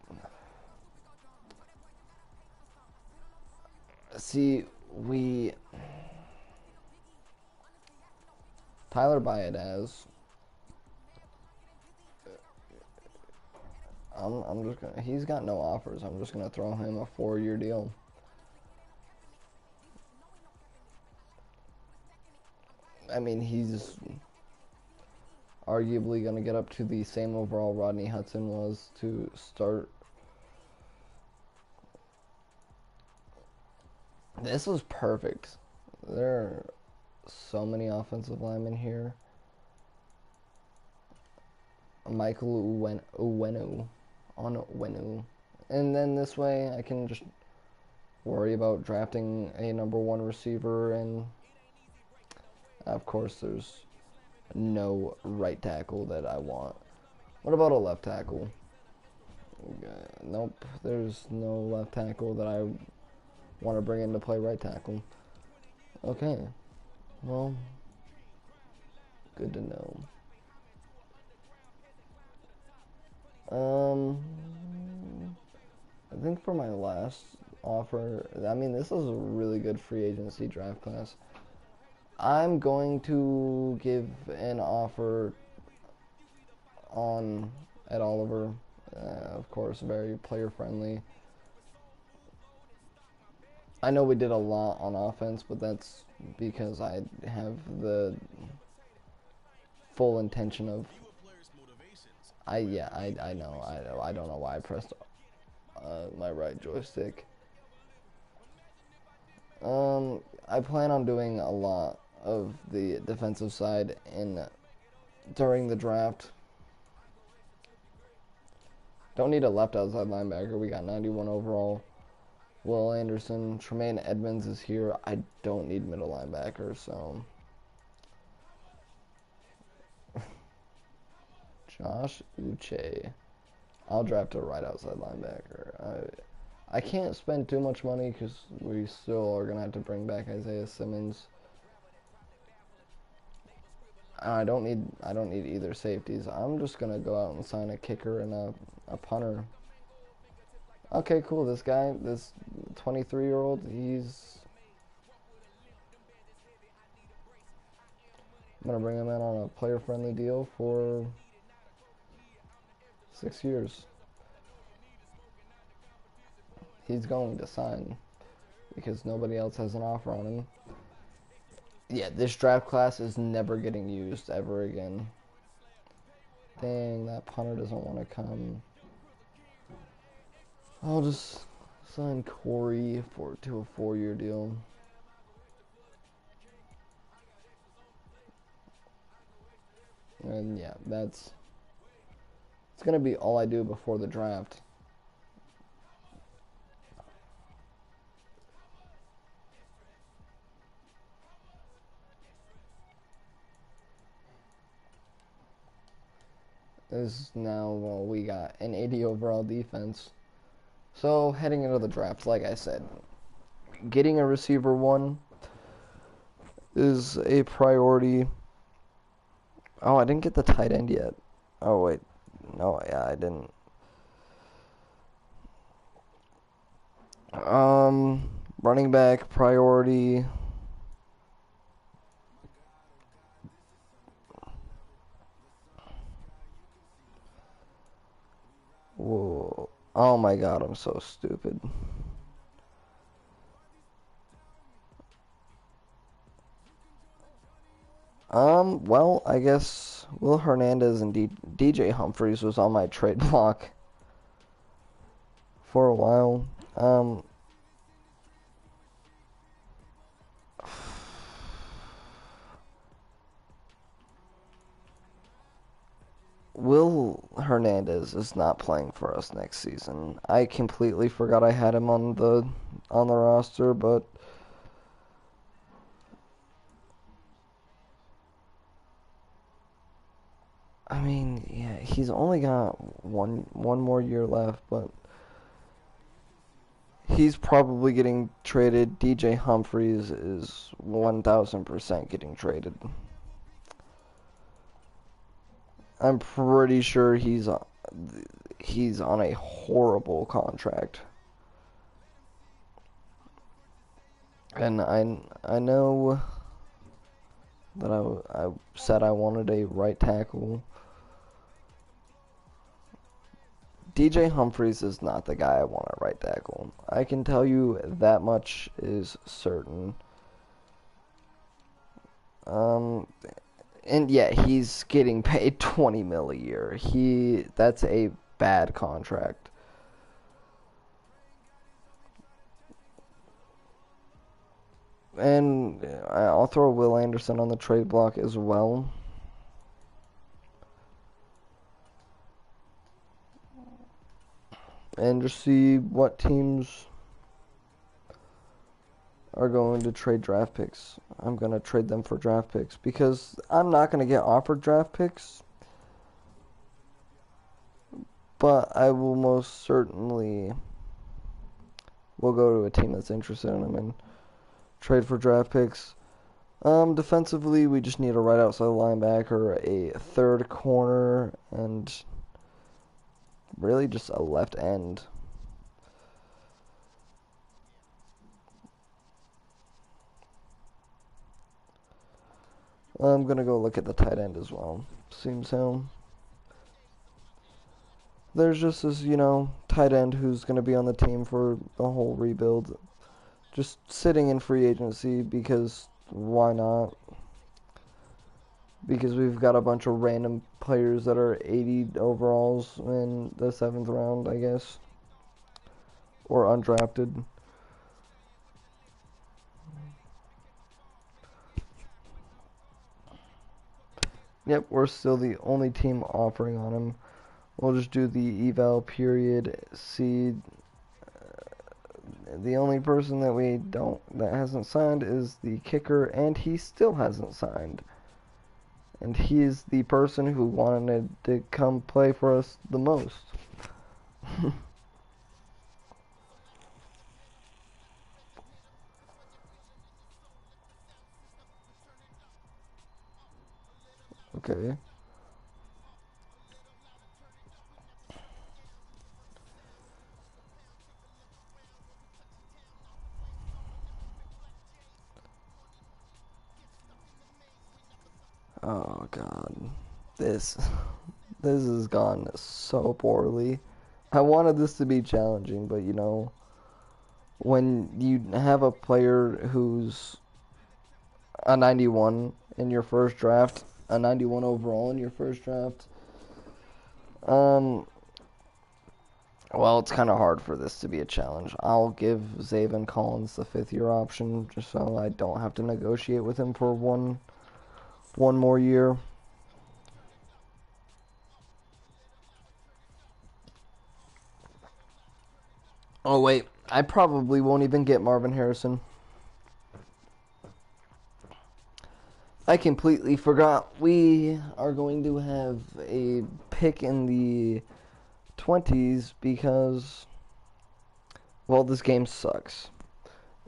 See, Tyler Biadasz. I'm just gonna. He's got no offers. I'm just gonna throw him a 4-year deal. I mean, he's arguably gonna get up to the same overall Rodney Hudson was to start. This was perfect. There are so many offensive linemen here. Michael Uwenu. And then this way I can just worry about drafting a number 1 receiver, and of course there's no right tackle that I want. What about a left tackle? Nope, there's no left tackle that I want to bring in to play right tackle. Okay, well, good to know. I think for my last offer, I mean, this is a really good free agency draft class. I'm going to give an offer on Ed Oliver. Of course, very player friendly. I know we did a lot on offense, but that's because I have the full intention of. I know. I don't know why I pressed my right joystick. I plan on doing a lot of the defensive side during the draft. Don't need a left outside linebacker. We got 91 overall. Will Anderson. Tremaine Edmonds is here. I don't need middle linebacker, so. Josh Uche. I'll draft a right outside linebacker. I can't spend too much money because we still are gonna have to bring back Isaiah Simmons. I don't need either safeties. I'm just gonna go out and sign a kicker and a punter. Okay, cool. This guy, this 23-year-old, I'm gonna bring him in on a player-friendly deal for 6 years. He's going to sign because nobody else has an offer on him. Yeah, this draft class is never getting used ever again. Dang, that punter doesn't want to come. I'll just sign Corey to a 4-year deal. And yeah, it's gonna be all I do before the draft. is now, well, we got an 80 overall defense. So heading into the draft, like I said, getting a receiver one is a priority. Oh, I didn't get the tight end yet. Oh, wait. No, yeah, I didn't. Running back priority. Whoa. Oh my god, I'm so stupid. Well, I guess Will Hernandez and DJ Humphries was on my trade block for a while. Will Hernandez is not playing for us next season. I completely forgot I had him on the roster, but I mean, yeah, he's only got one more year left, but he's probably getting traded. DJ Humphries is 1000% getting traded. I'm pretty sure he's on a horrible contract. And I know that I said I wanted a right tackle. DJ Humphries is not the guy I want at right tackle. I can tell you that much is certain. And yeah, he's getting paid 20 mil a year. That's a bad contract. And I'll throw Will Anderson on the trade block as well. And just see what teams are going to trade draft picks. I'm going to trade them for draft picks because I'm not going to get offered draft picks. But I will most certainly will go to a team that's interested in them and trade for draft picks. Defensively, we just need a right outside linebacker, a third corner, and really just a left end. I'm going to go look at the tight end as well. Seems so. There's just this, tight end who's going to be on the team for the whole rebuild. Just sitting in free agency because why not? Because we've got a bunch of random players that are 80 overalls in the 7th round, I guess. Or undrafted. Yep, we're still the only team offering on him. We'll just do the eval period, see. The only person that hasn't signed is the kicker, and he still hasn't signed. And he's the person who wanted to come play for us the most. Okay. Oh god. This has gone so poorly. I wanted this to be challenging, but when you have a player who's a 91 in your first draft, a 91 overall in your first draft, well, it's kind of hard for this to be a challenge. I'll give Zaven Collins the 5th-year option just so I don't have to negotiate with him for one more year. Oh wait, I probably won't even get Marvin Harrison. I completely forgot we are going to have a pick in the 20s because, well, this game sucks.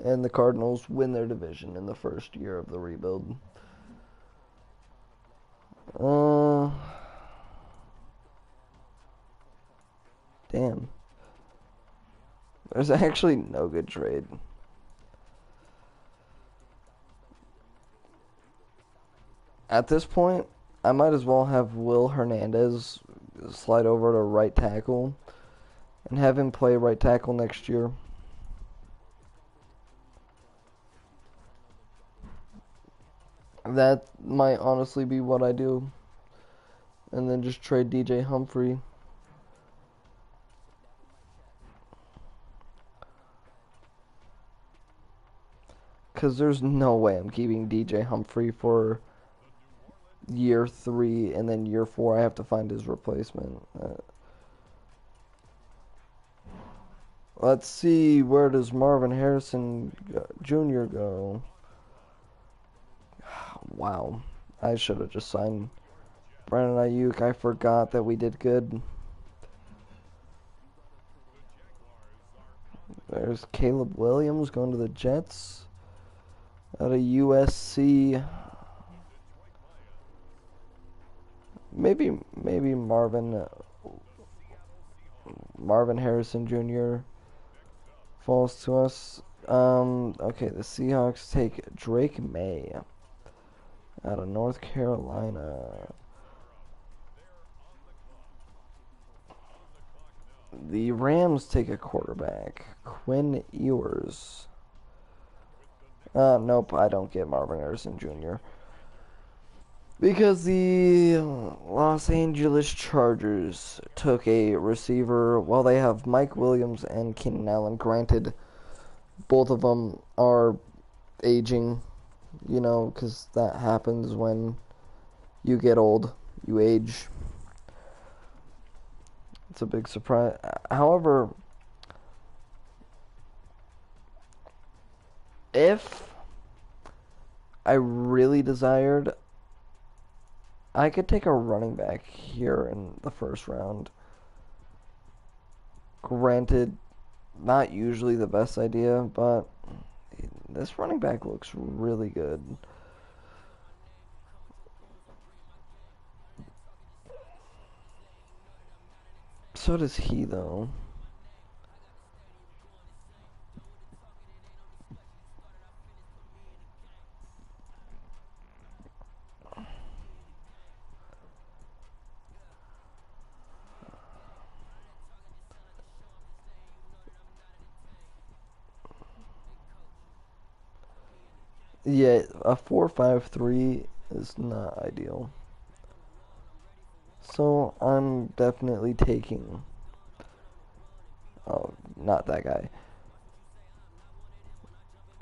And the Cardinals win their division in the first year of the rebuild. Damn. There's actually no good trade. At this point, I might as well have Will Hernandez slide over to right tackle and have him play right tackle next year. That might honestly be what I do. And then just trade DJ Humphrey. Because there's no way I'm keeping DJ Humphrey for year 3, and then year 4 I have to find his replacement. Let's see, where does Marvin Harrison Jr. go? Wow, I should have just signed Brandon Ayuk. I forgot that we did good. There's Caleb Williams going to the Jets out of USC. Maybe Marvin Harrison Jr. falls to us. Okay, the Seahawks take Drake May out of North Carolina. The Rams take a quarterback, Quinn Ewers. Nope, I don't get Marvin Harrison Jr. Because the Los Angeles Chargers took a receiver. Well, they have Mike Williams and Keenan Allen. Granted, both of them are aging, because that happens when you get old. You age. It's a big surprise. However, if I really desired, I could take a running back here in the first round. Granted, not usually the best idea, but this running back looks really good. So does he, though. Yeah, a 4-5-3 is not ideal. So I'm definitely taking. Oh, not that guy.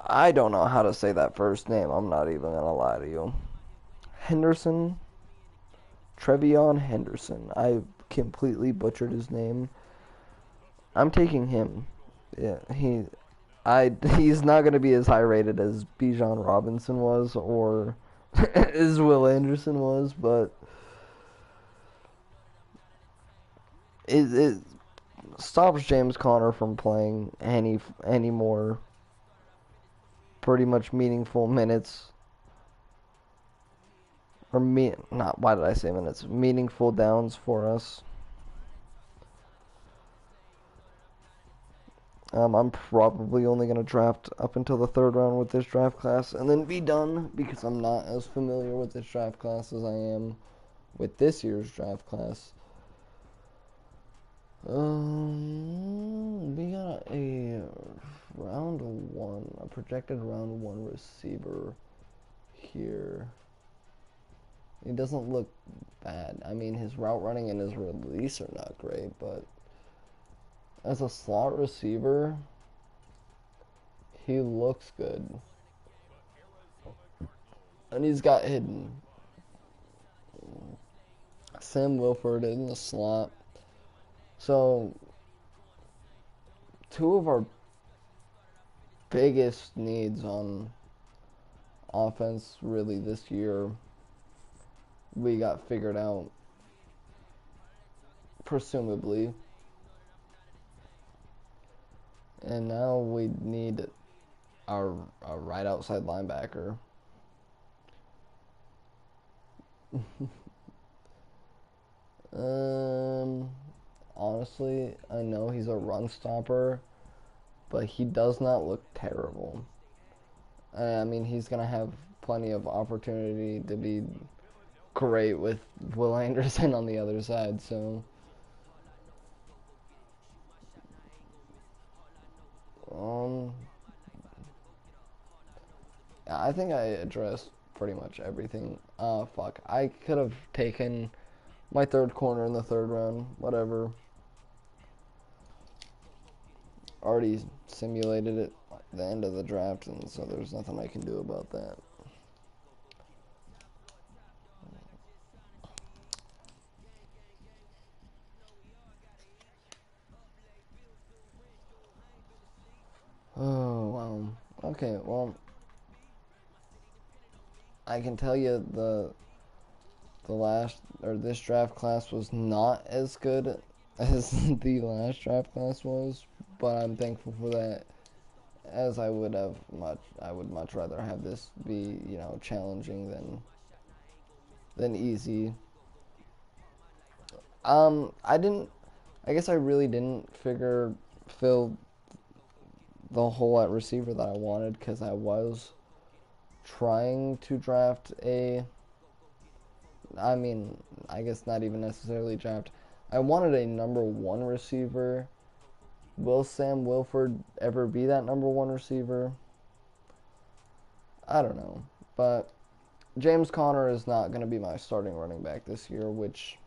I don't know how to say that first name. I'm not even gonna lie to you. Henderson. Trevion Henderson. I completely butchered his name. I'm taking him. Yeah, he's not gonna be as high rated as Bijan Robinson was or as Will Anderson was, but it stops James Conner from playing any more pretty much meaningful minutes. Or why did I say minutes? Meaningful downs for us. I'm probably only going to draft up until the 3rd round with this draft class and then be done because I'm not as familiar with this draft class as I am with this year's draft class. We got a projected round 1 receiver here. He doesn't look bad. I mean, his route running and his release are not great, but as a slot receiver, he looks good. And he's got hidden. Sam Wilford in the slot. So, 2 of our biggest needs on offense really this year, we got figured out. presumably. And now we need our right outside linebacker. Honestly, I know he's a run stopper, but he does not look terrible. I mean, he's gonna have plenty of opportunity to be great with Will Anderson on the other side, so um I think I addressed pretty much everything. Fuck. I could have taken my third corner in the third round. Whatever. Already simulated it at the end of the draft, and so there's nothing I can do about that. Oh, wow. Okay, well, I can tell you the last or this draft class was not as good as the last draft class was, but I'm thankful for that, as I would much rather have this be, challenging than easy. I guess I really didn't fill the hole at receiver that I wanted, because I was trying to draft I guess not even necessarily draft. I wanted a number one receiver. Will Sam Wilford ever be that number one receiver? I don't know. But James Conner is not going to be my starting running back this year, which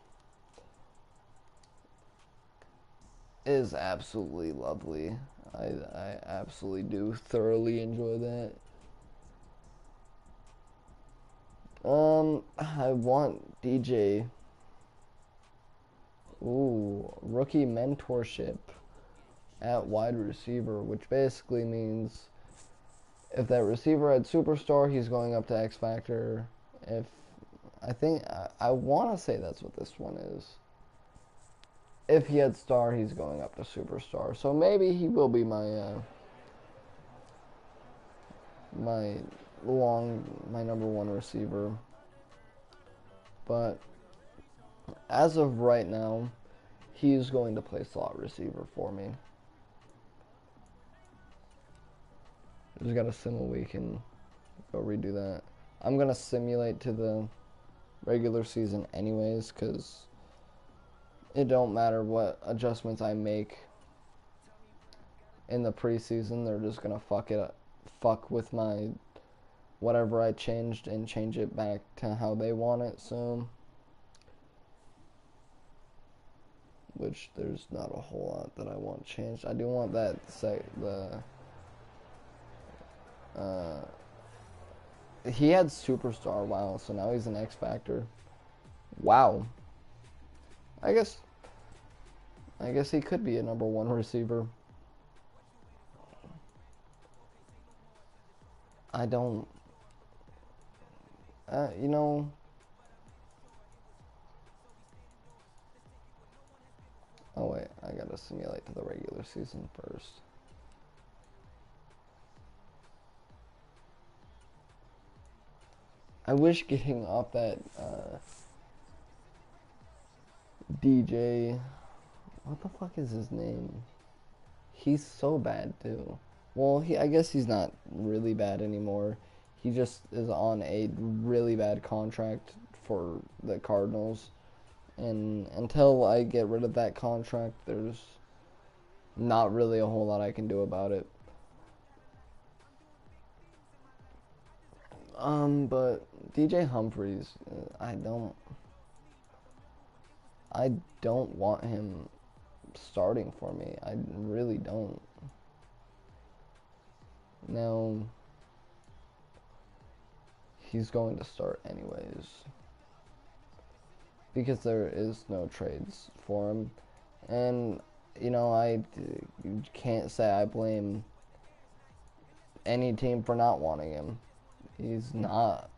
is absolutely lovely. I absolutely do thoroughly enjoy that. I want DJ. Ooh, rookie mentorship at wide receiver, which basically means if that receiver had superstar, he's going up to X Factor. If I want to say that's what this one is. If he had star, he's going up to superstar. So maybe he will be my number one receiver. But as of right now, he's going to play slot receiver for me. Just got to sim a week and go redo that. I'm going to simulate to the regular season anyways, because it don't matter what adjustments I make in the preseason. They're just going to fuck with my whatever I changed and change it back to how they want it. So, which there's not a whole lot that I want changed. I do want that he had superstar. Wow. So now he's an X Factor. Wow. I guess he could be a number one receiver. I don't. Oh wait, I gotta simulate to the regular season first. I wish getting off that DJ. What the fuck is his name? He's so bad too. Well, I guess he's not really bad anymore. He just is on a really bad contract for the Cardinals. And until I get rid of that contract, there's not really a whole lot I can do about it. But DJ Humphries, I don't want him starting for me. I really don't. Now, he's going to start anyways, because there is no trades for him. And, I can't say I blame any team for not wanting him. It's not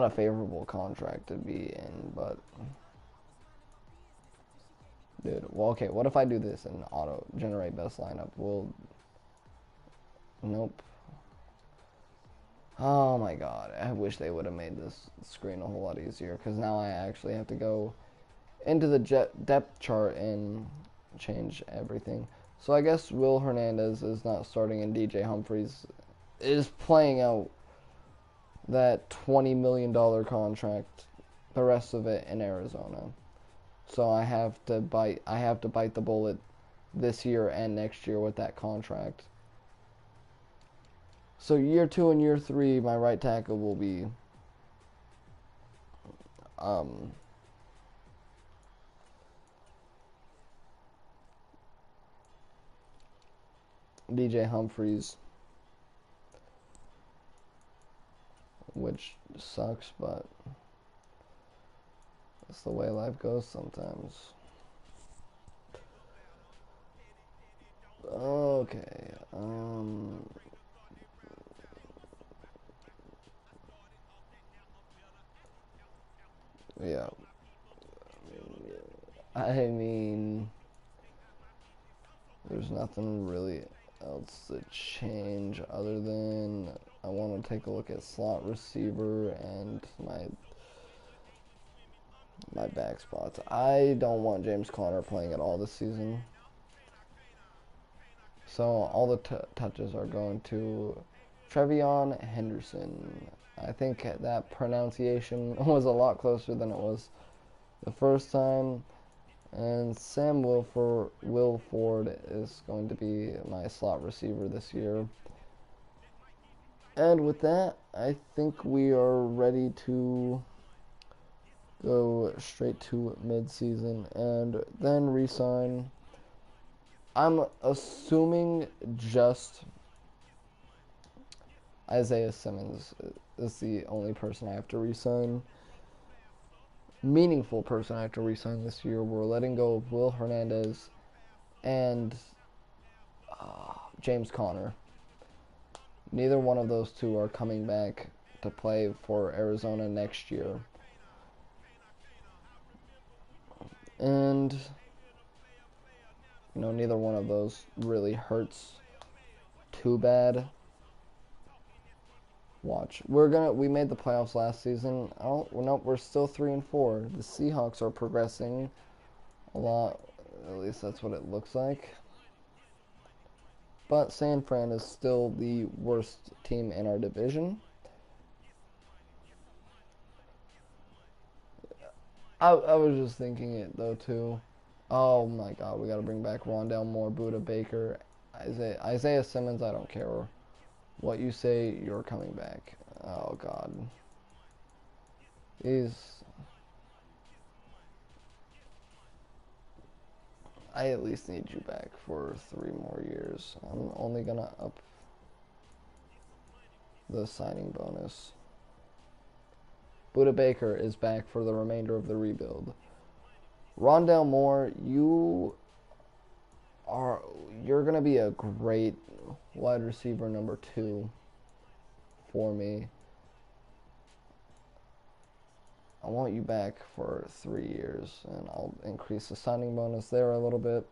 a favorable contract to be in, but Dude, well, okay, what if I do this and auto-generate best lineup? Nope. Oh my god, I wish they would have made this screen a whole lot easier, because now I actually have to go into the depth chart and change everything. So I guess Will Hernandez is not starting and DJ Humphries is playing out that $20 million contract, the rest of it in Arizona. So I have to bite the bullet this year and next year with that contract. So year 2 and year 3, my right tackle will be DJ Humphries, which sucks, but that's the way life goes sometimes. Okay, yeah. I mean, there's nothing really else to change other than I want to take a look at slot receiver and my back spots. I don't want James Conner playing at all this season. So all the touches are going to Trevion Henderson. I think that pronunciation was a lot closer than it was the first time. And Sam Wilford is going to be my slot receiver this year. And with that, I think we are ready to go straight to mid-season and then re-sign. I'm assuming just Isaiah Simmons is the only person I have to re-sign. Meaningful person I have to re-sign this year. We're letting go of Will Hernandez and James Conner. Neither one of those two are coming back to play for Arizona next year. And neither one of those really hurts too bad. Watch. We made the playoffs last season. Oh, nope, we're still 3-4. The Seahawks are progressing a lot. At least that's what it looks like. But San Fran is still the worst team in our division. I was just thinking it though too. Oh my god, we gotta bring back Rondale Moore, Buda Baker, Isaiah Simmons. I don't care what you say, you're coming back. Oh god. I at least need you back for 3 more years. I'm only gonna up the signing bonus. Buda Baker is back for the remainder of the rebuild. Rondale Moore, you're gonna be a great wide receiver number 2 for me. I want you back for 3 years, and I'll increase the signing bonus there a little bit.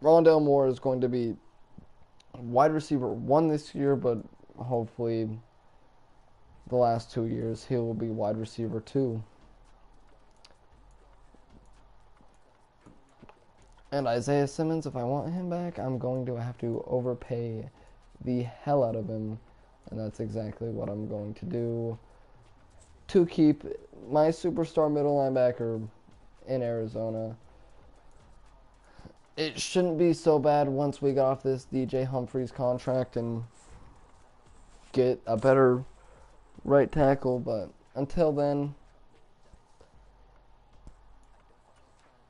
Rondale Moore is going to be wide receiver 1 this year, but hopefully the last 2 years he will be wide receiver 2. And Isaiah Simmons, if I want him back, I'm going to have to overpay the hell out of him, and that's exactly what I'm going to do to keep my superstar middle linebacker in Arizona. It shouldn't be so bad once we get off this DJ Humphries contract and get a better right tackle, but until then,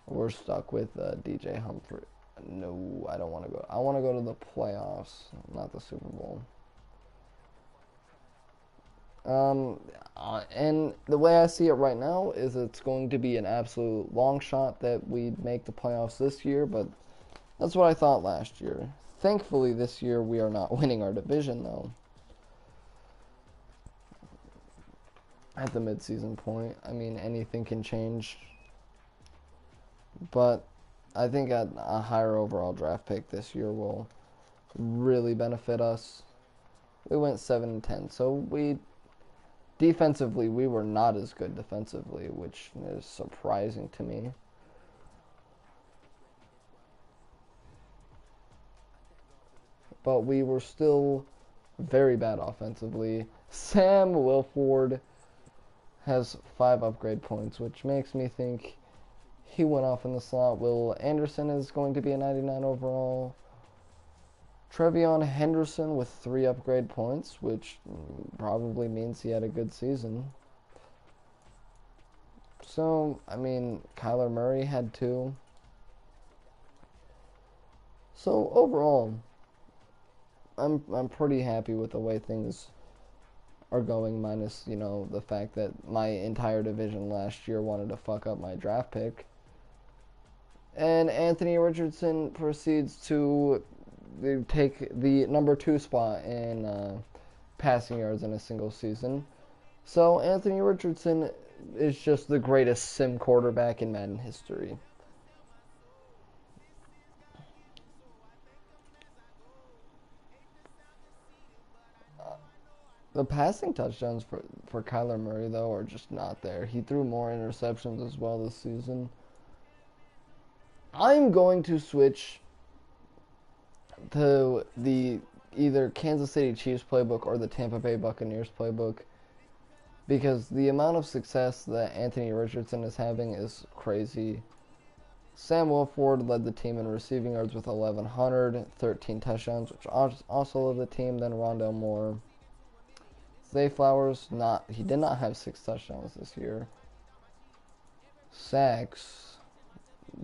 we're stuck with DJ Humphrey. No, I don't want to go. I want to go to the playoffs, not the Super Bowl. And the way I see it right now is it's going to be an absolute long shot that we make the playoffs this year, but that's what I thought last year. Thankfully, this year we are not winning our division, though. At the midseason point, I mean, anything can change. But I think a higher overall draft pick this year will really benefit us. We went 7-10, so defensively we were not as good defensively, which is surprising to me. But we were still very bad offensively. Sam Wilford has 5 upgrade points, which makes me think he went off in the slot. Will Anderson is going to be a 99 overall. Trevion Henderson with 3 upgrade points, which probably means he had a good season. So, I mean, Kyler Murray had 2. So, overall, I'm pretty happy with the way things are going, minus, the fact that my entire division last year wanted to fuck up my draft pick. And Anthony Richardson proceeds to take the number 2 spot in passing yards in a single season. So Anthony Richardson is just the greatest sim quarterback in Madden history. The passing touchdowns for Kyler Murray, though, are just not there. He threw more interceptions as well this season. I'm going to switch to the either Kansas City Chiefs playbook or the Tampa Bay Buccaneers playbook, because the amount of success that Anthony Richardson is having is crazy. Sam Wilford led the team in receiving yards with 1,100, 13 touchdowns, which also led the team. Then Rondell Moore. Zay Flowers, he did not have 6 touchdowns this year. Sacks.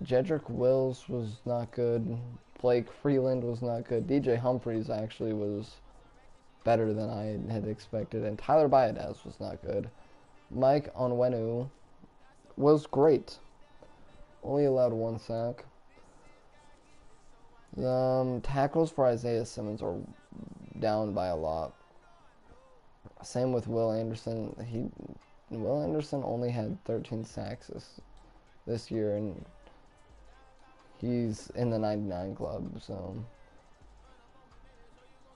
Jedrick Wills was not good. Blake Freeland was not good. DJ Humphries actually was better than I had expected. And Tyler Biadasz was not good. Mike Onwenu was great. Only allowed 1 sack. Tackles for Isaiah Simmons are down by a lot. Same with Will Anderson. Will Anderson only had 13 sacks this year, and he's in the 99 club. So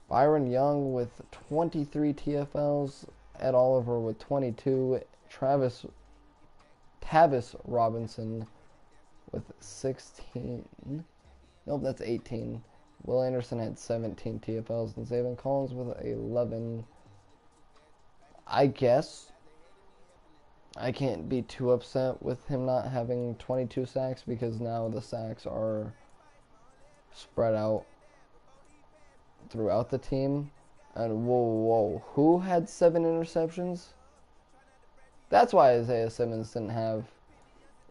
Byron Young with 23 TFLs, Ed Oliver with 22, Tavis Robinson with 16. Nope, that's 18. Will Anderson had 17 TFLs, and Zayvon Collins with 11. I guess I can't be too upset with him not having 22 sacks, because now the sacks are spread out throughout the team. And whoa, who had 7 interceptions? That's why Isaiah Simmons didn't have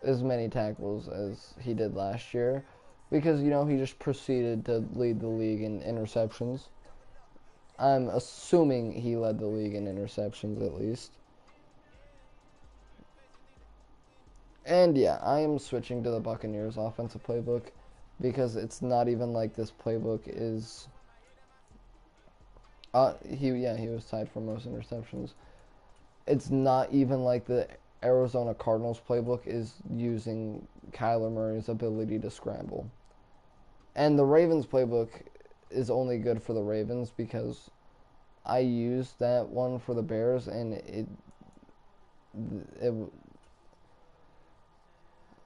as many tackles as he did last year, because he just proceeded to lead the league in interceptions. I'm assuming he led the league in interceptions at least. And yeah, I am switching to the Buccaneers offensive playbook, because it's not even like this playbook is he was tied for most interceptions. It's not even like the Arizona Cardinals playbook is using Kyler Murray's ability to scramble. And the Ravens playbook is only good for the Ravens, because I used that one for the Bears, and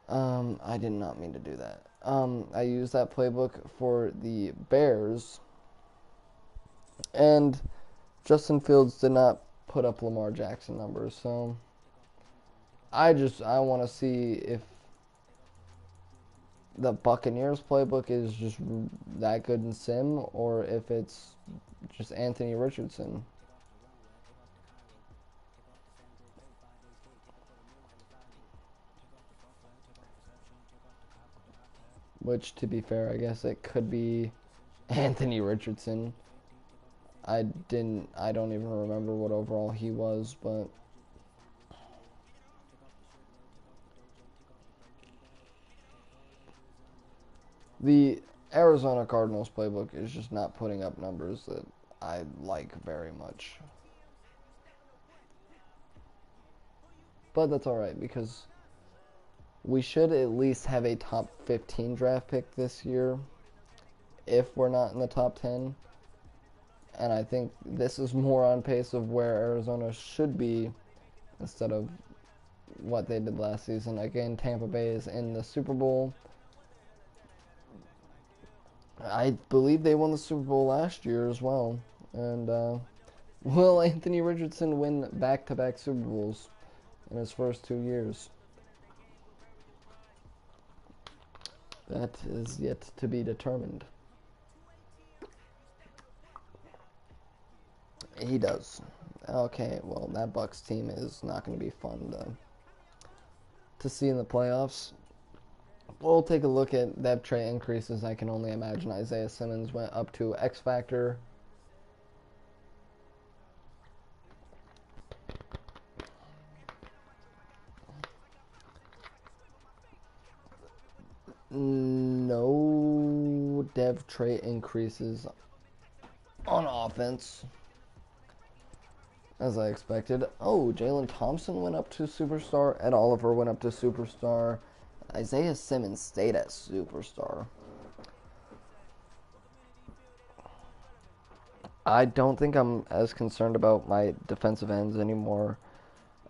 I did not mean to do that. I used that playbook for the Bears, and Justin Fields did not put up Lamar Jackson numbers, so I want to see if the Buccaneers playbook is just that good in sim, or if it's just Anthony Richardson. Which, to be fair, I guess it could be Anthony Richardson. I don't even remember what overall he was, but the Arizona Cardinals playbook is just not putting up numbers that I like very much. But that's alright, because we should at least have a top 15 draft pick this year if we're not in the top 10. And I think this is more on pace of where Arizona should be instead of what they did last season. Again, Tampa Bay is in the Super Bowl. I believe they won the Super Bowl last year as well. And will Anthony Richardson win back-to-back Super Bowls in his first 2 years? That is yet to be determined. He does. Okay, well, that Bucks team is not going to be fun to see in the playoffs. We'll take a look at depth chart increases. I can only imagine Isaiah Simmons went up to X Factor. No dev trait increases on offense, as I expected. Oh, Jalen Thompson went up to superstar. Ed Oliver went up to superstar. Isaiah Simmons stayed at superstar. I don't think I'm as concerned about my defensive ends anymore.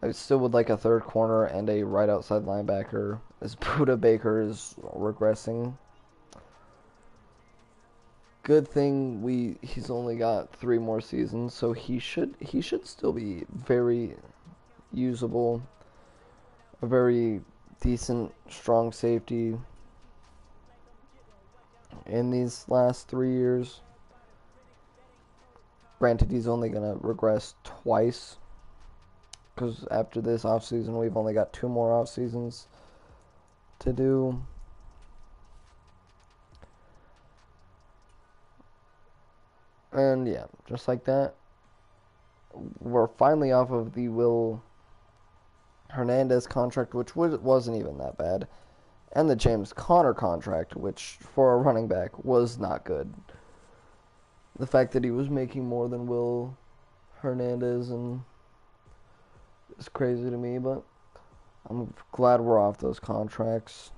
I still would like a third corner and a right outside linebacker, as Buda Baker is regressing. Good thing he's only got 3 more seasons, so he should still be very usable. A very decent, strong safety in these last 3 years. Granted, he's only going to regress twice, because after this offseason, we've only got 2 more off seasons to do. And yeah, just like that, we're finally off of the Will Hernandez contract, which wasn't even that bad, and the James Conner contract, which for a running back was not good. The fact that he was making more than Will Hernandez and is crazy to me, but I'm glad we're off those contracts.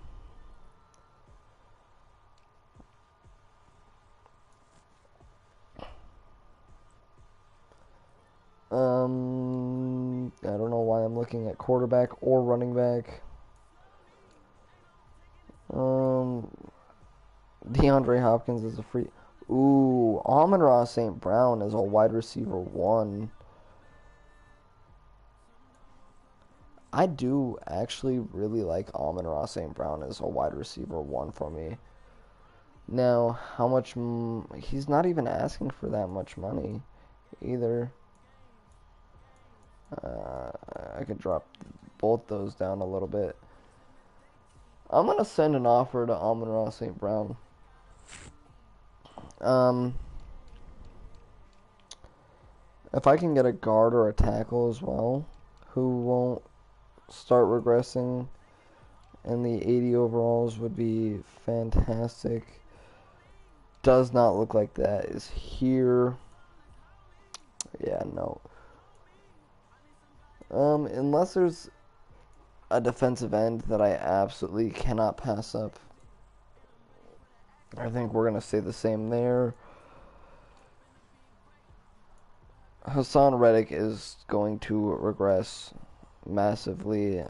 I don't know why I'm looking at quarterback or running back. DeAndre Hopkins is a free. Ooh, Amon-Ra St. Brown is a wide receiver 1. I do actually really like Amon-Ra St. Brown as a wide receiver 1 for me. Now, how much... he's not even asking for that much money either. I could drop both those down a little bit. I'm going to send an offer to Amon-Ra St. Brown. If I can get a guard or a tackle as well, who won't start regressing, and the 80 overalls would be fantastic. Does not look like that is here. Yeah, no. Unless there's a defensive end that I absolutely cannot pass up. I think we're going to stay the same there. Hassan Reddick is going to regress massively.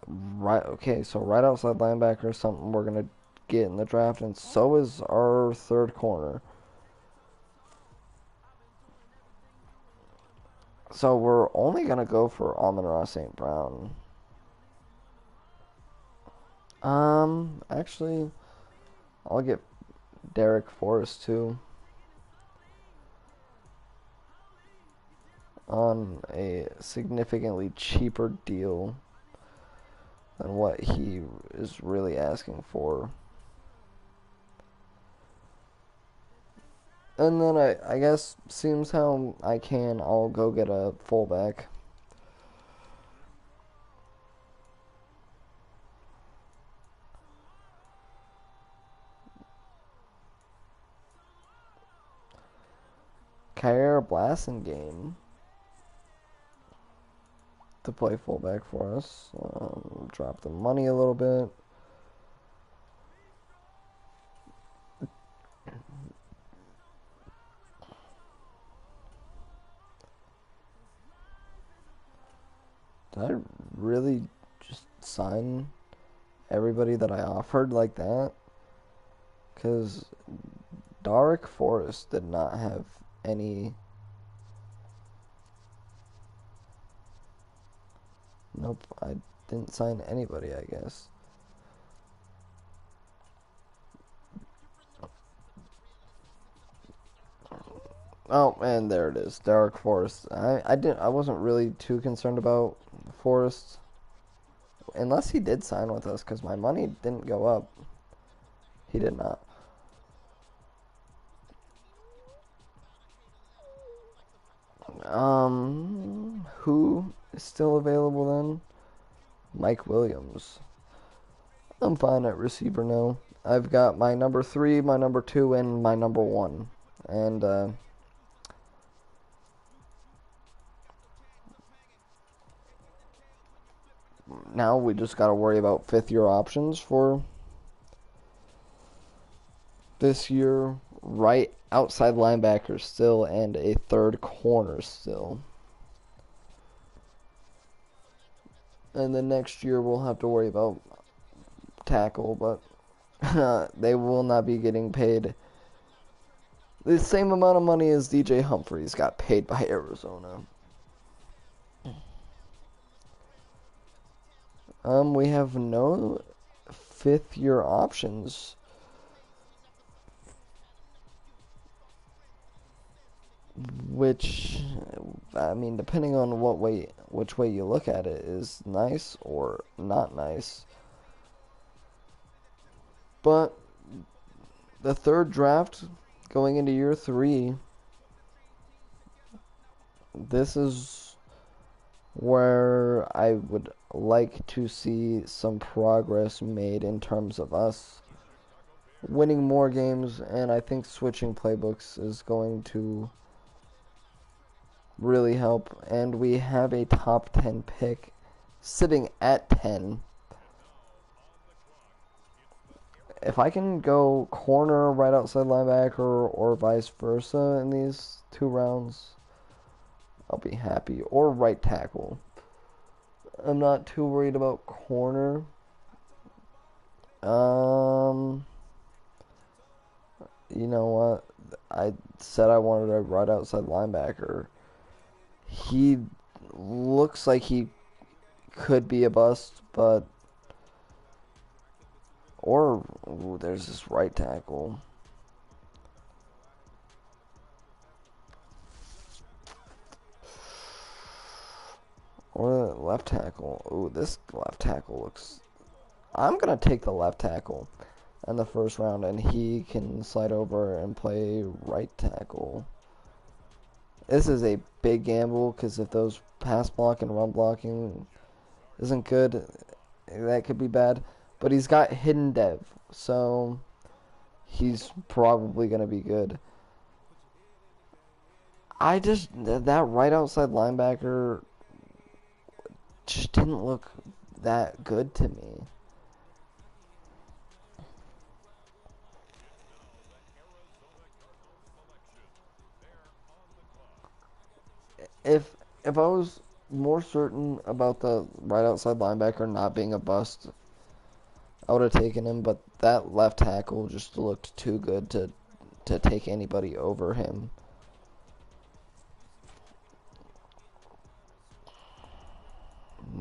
Okay, so right outside linebacker is something we're going to get in the draft, and so is our third corner. So we're only going to go for Amon-Ra St. Brown. Actually, I'll get Derek Forrest too. On a significantly cheaper deal than what he is really asking for. And then I guess, seems how I can, I'll go get a fullback. Kyra Blasingame. to play fullback for us. Drop the money a little bit. Did I really just sign everybody that I offered like that? Because Dark Forest did not have any... Nope, I didn't sign anybody, I guess. Oh, and there it is, Dark Forest. I wasn't really too concerned about Forest, unless he did sign with us, because my money didn't go up. He did not. Who is still available then? Mike Williams. I'm fine at receiver now. I've got my number 3, my number 2, and my number 1. And, now we just got to worry about 5th-year options for this year. Right outside linebacker still, and a 3rd corner still. And then next year we'll have to worry about tackle, but they will not be getting paid the same amount of money as DJ Humphries got paid by Arizona. We have no 5th-year options. Which, I mean, depending on which way you look at it, is nice or not nice. But the 3rd draft going into year 3, this is where I would like to see some progress made in terms of us winning more games, and I think switching playbooks is going to really help. And we have a top 10 pick sitting at 10. If I can go corner, right outside linebacker, or vice versa in these 2 rounds, I'll be happy. Or right tackle. I'm not too worried about corner. You know what? I said I wanted a right outside linebacker. He looks like he could be a bust, but... Or, ooh, there's this right tackle. Or left tackle. Ooh, this left tackle looks... I'm going to take the left tackle in the 1st round, and he can slide over and play right tackle. This is a big gamble, because if those pass block and run blocking isn't good, that could be bad. But he's got hidden dev, so he's probably going to be good. That right outside linebacker just didn't look that good to me. If I was more certain about the right outside linebacker not being a bust, I would have taken him, but that left tackle just looked too good to take anybody over him.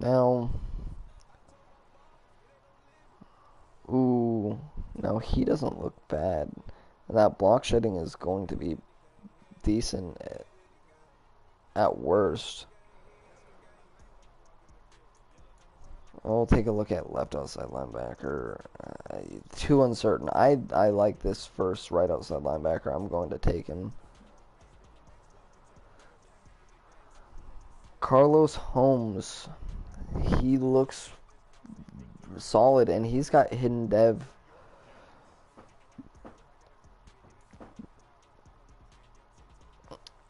Now, ooh, no, he doesn't look bad. That block shedding is going to be decent at worst. We'll take a look at left outside linebacker. Too uncertain. I like this first right outside linebacker. I'm going to take him. Carlos Holmes. He looks solid, and he's got hidden dev.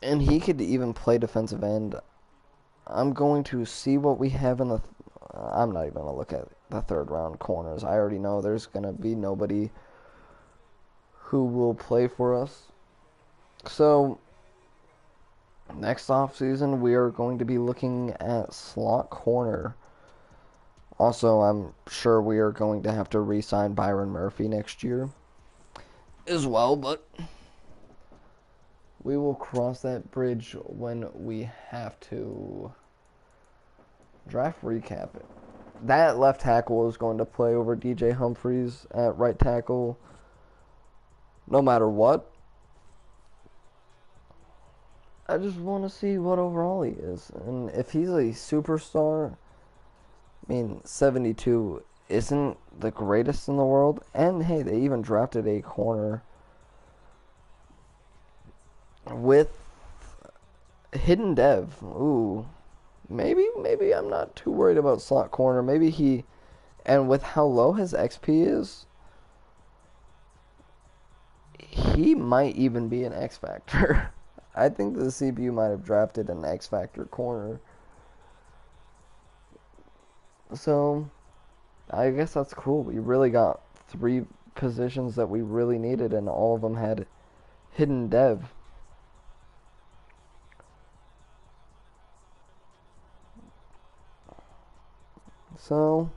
And he could even play defensive end. I'm going to see what we have in the. I'm not even going to look at the third round corners. I already know there's going to be nobody who will play for us. So, next offseason, we are going to be looking at slot corner. Also, I'm sure we are going to have to re-sign Byron Murphy next year as well, but we will cross that bridge when we have to. Draft recap. That left tackle is going to play over DJ Humphries at right tackle no matter what. I just want to see what overall he is. And if he's a superstar, I mean, 72 isn't the greatest in the world. And hey, they even drafted a corner with hidden dev. Ooh. Maybe I'm not too worried about slot corner. Maybe he, and with how low his XP is, he might even be an X Factor. I think the CPU might have drafted an X Factor corner. So, I guess that's cool. We really got 3 positions that we really needed, and all of them had hidden dev. So,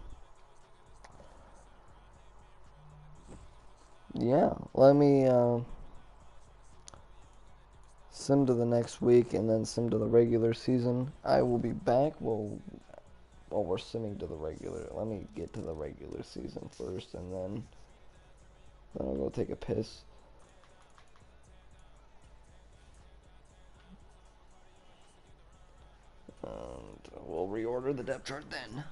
yeah, let me sim to the next week and then sim to the regular season. I will be back. Well, we're simming to the regular. Let me get to the regular season first, and then I'll go take a piss. And we'll reorder the depth chart then.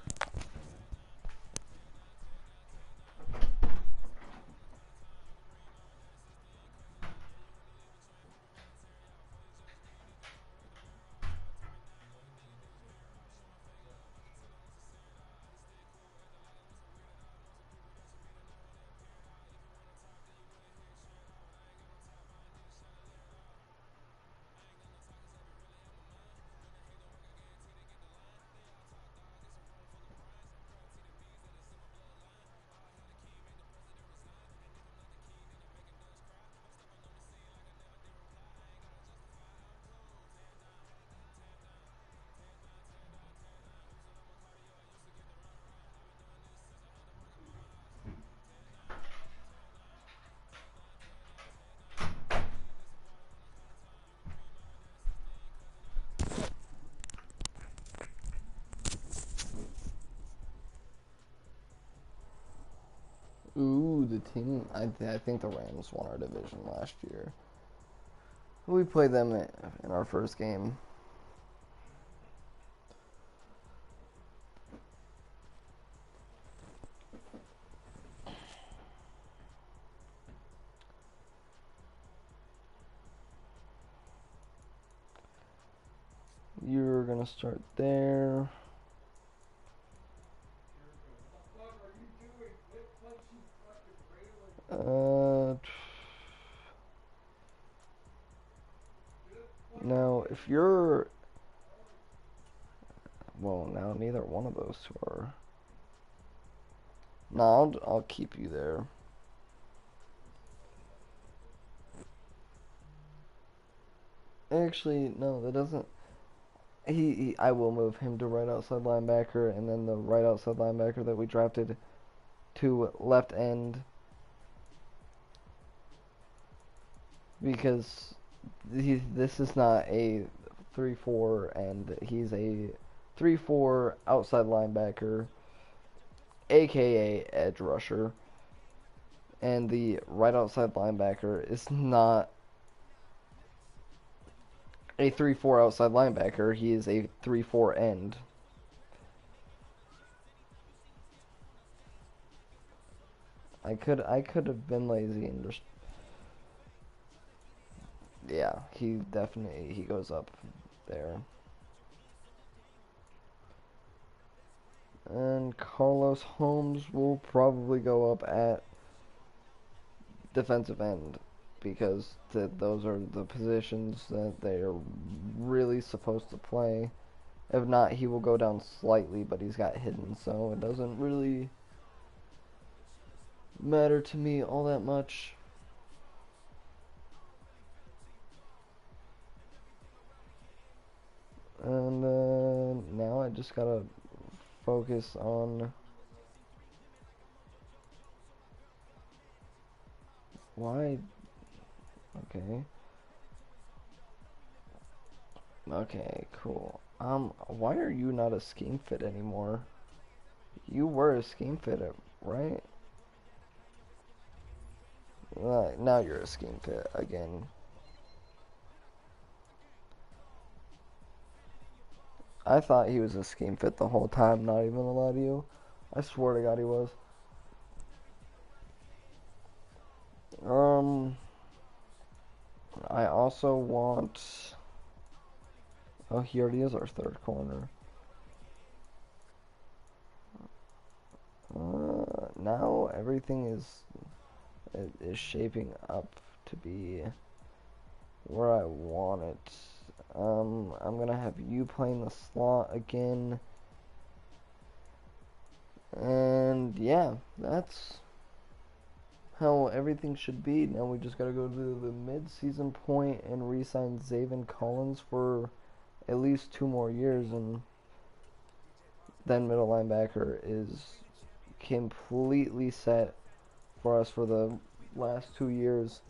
Ooh, the team. I think the Rams won our division last year. We played them in our first game. You're gonna start there. Now, if you're... Well, now neither one of those two are... No, I'll keep you there. Actually, no, that doesn't... I will move him to right outside linebacker, and then the right outside linebacker that we drafted to left end. Because this is not a 3-4 end. He's a 3-4 outside linebacker, aka edge rusher. And the right outside linebacker is not a 3-4 outside linebacker. He is a 3-4 end. I could have been lazy and just... Yeah, he goes up there. And Carlos Holmes will probably go up at defensive end, because those are the positions that they are really supposed to play. If not, he will go down slightly, but he's got hidden, so it doesn't really matter to me all that much. And now I just gotta focus on why. Okay. Okay, cool. Why are you not a scheme fit anymore? You were a scheme fit, right? Now you're a scheme fit again. I thought he was a scheme fit the whole time, not even gonna lie to you. I swear to God he was. I also want... Oh, he already is our third corner. Now everything is shaping up to be where I want it. I'm gonna have you playing the slot again. And yeah, that's how everything should be. Now we just gotta go to the mid-season point and re-sign Zaven Collins for at least 2 more years, and then middle linebacker is completely set for us for the last 2 years.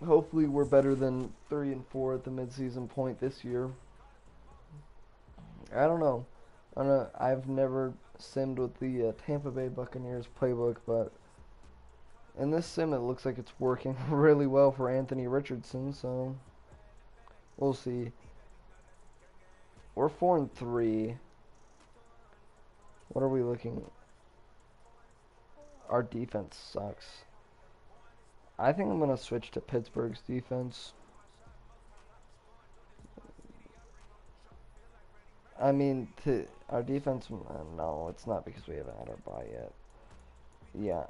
Hopefully we're better than 3-4 at the mid-season point this year. I don't know. I've never simmed with the Tampa Bay Buccaneers playbook, but in this sim it looks like it's working really well for Anthony Richardson, so we'll see. We're 4-3. What are we looking? Our defense sucks. I think I'm gonna switch to Pittsburgh's defense. I mean, to our defense. No, it's not because we haven't had our bye yet. Yeah,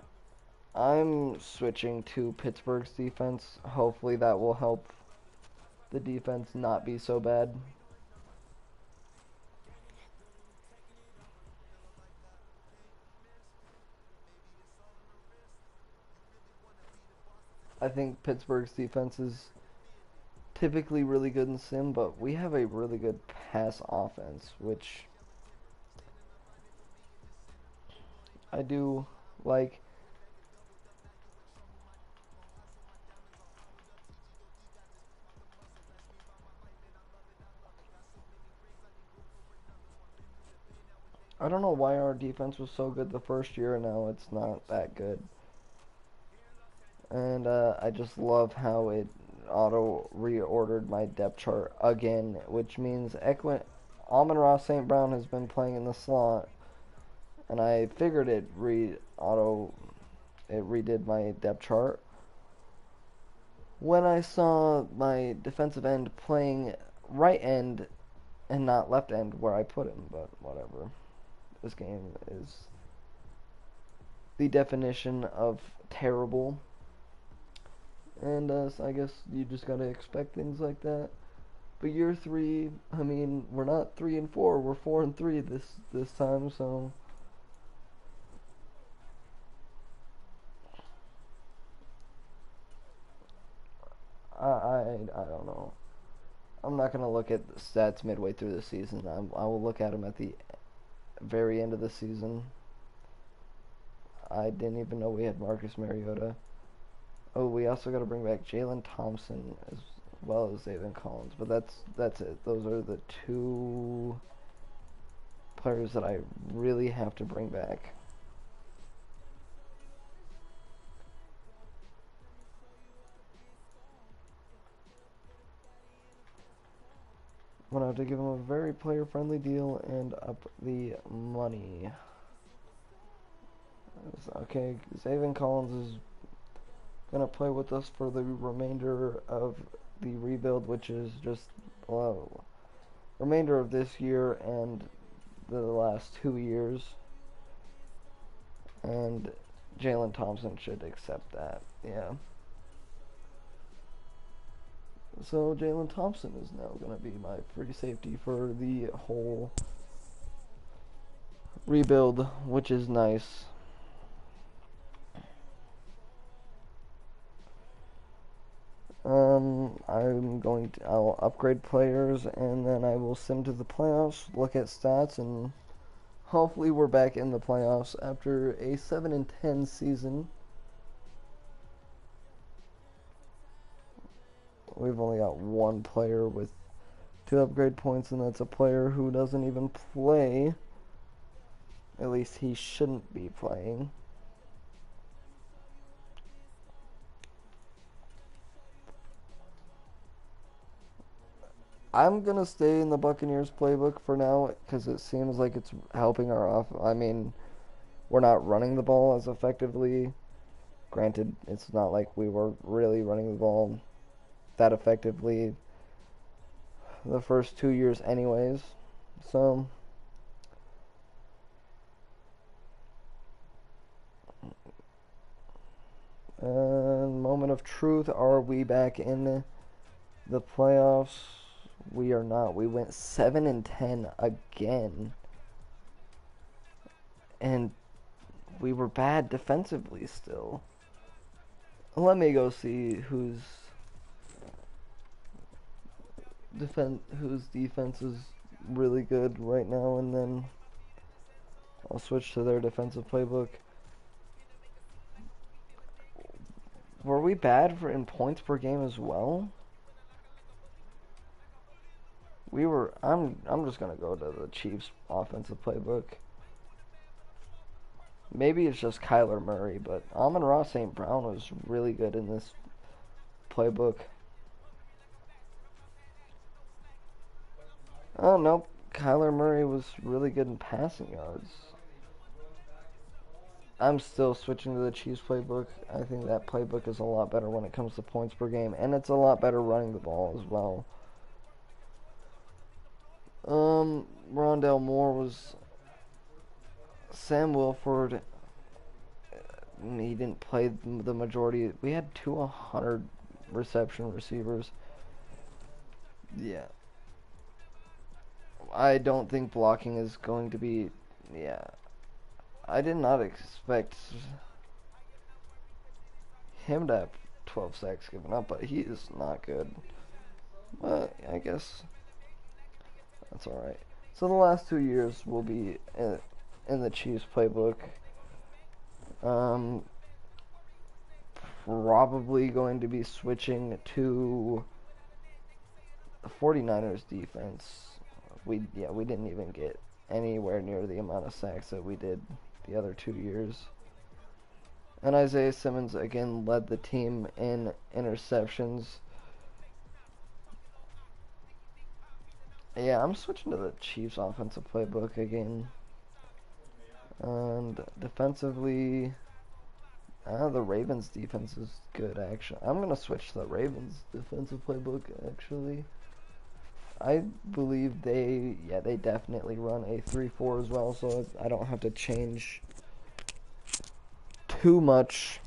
I'm switching to Pittsburgh's defense. Hopefully that will help the defense not be so bad. I think Pittsburgh's defense is typically really good in sim, but we have a really good pass offense, which I do like. I don't know why our defense was so good the first year and now it's not that good. And I just love how it auto reordered my depth chart again, which means Amon-Ra St. Brown has been playing in the slot, and I figured it redid my depth chart when I saw my defensive end playing right end and not left end where I put him, but whatever. This game is the definition of terrible. And so I guess you just gotta expect things like that. But year 3, I mean, we're not 3-4, we're 4-3 this time, so I don't know. I'm not gonna look at the stats midway through the season. I will look at them at the very end of the season. I didn't even know we had Marcus Mariota. Oh, we also got to bring back Jalen Thompson as well as Zaven Collins, but that's it. Those are the 2 players that I really have to bring back. I'm gonna have to give him a very player-friendly deal and up the money. Okay, Zaven Collins is gonna play with us for the remainder of the rebuild, which is just remainder of this year and the last 2 years. And Jalen Thompson should accept that. Yeah. So Jalen Thompson is now going to be my free safety for the whole rebuild, which is nice. I'll upgrade players, and then I will sim to the playoffs, look at stats, and hopefully we're back in the playoffs after a 7-10 season. We've only got one player with 2 upgrade points, and that's a player who doesn't even play. At least he shouldn't be playing. I'm going to stay in the Buccaneers playbook for now because it seems like it's helping our off. I mean, we're not running the ball as effectively. Granted, it's not like we were really running the ball that effectively the first 2 years anyways. So moment of truth, are we back in the playoffs? We are not. We went 7-10 again. And we were bad defensively still. Let me go see whose defense is really good right now, and then I'll switch to their defensive playbook. Were we bad in points per game as well? We were. I'm just gonna go to the Chiefs offensive playbook. Maybe it's just Kyler Murray, but Amon-Ra St. Brown was really good in this playbook. Oh, nope. Kyler Murray was really good in passing yards. I'm still switching to the Chiefs playbook. I think that playbook is a lot better when it comes to points per game, and it's a lot better running the ball as well. Rondell Moore was Sam Wilford. He didn't play the majority. We had 200 reception receivers. Yeah. I don't think blocking is going to be. Yeah. I did not expect him to have 12 sacks given up, but he is not good. But I guess that's alright. So the last 2 years will be in the Chiefs playbook. Probably going to be switching to the 49ers defense. We didn't even get anywhere near the amount of sacks that we did the other 2 years. And Isaiah Simmons again led the team in interceptions. Yeah, I'm switching to the Chiefs offensive playbook again. And defensively, the Ravens defense is good actually. I'm going to switch to the Ravens defensive playbook actually. I believe they definitely run a 3-4 as well, so I don't have to change too much.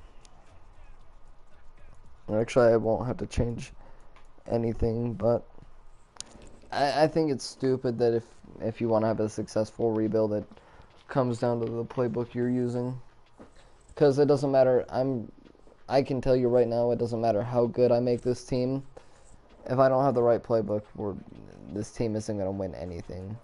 Actually, I won't have to change anything, but I think it's stupid that if you want to have a successful rebuild, it comes down to the playbook you're using. Because it doesn't matter. I can tell you right now, it doesn't matter how good I make this team. If I don't have the right playbook, this team isn't going to win anything.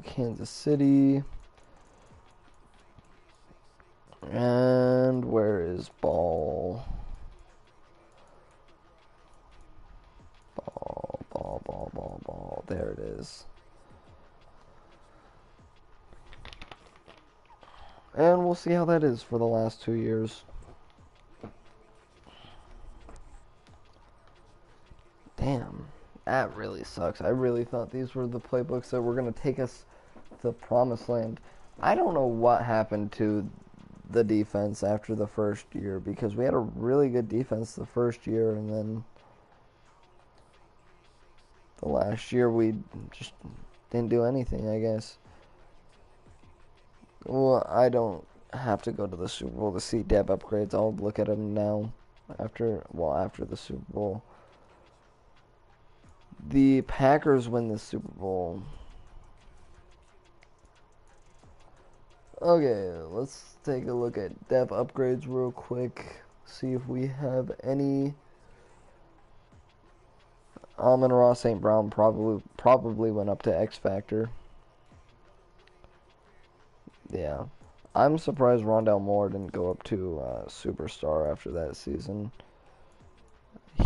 Kansas City. And where is Ball? Ball. There it is. And we'll see how that is for the last 2 years. Damn, that really sucks. I really thought these were the playbooks that were going to take us to the promised land. I don't know what happened to the defense after the first year, because we had a really good defense the first year, and then the last year we just didn't do anything, I guess. Well, I don't have to go to the Super Bowl to see depth upgrades. I'll look at them now after the Super Bowl. The Packers win the Super Bowl. Okay, let's take a look at depth upgrades real quick. See if we have any. Amon-Ra St. Brown probably went up to X Factor. Yeah. I'm surprised Rondale Moore didn't go up to Superstar after that season.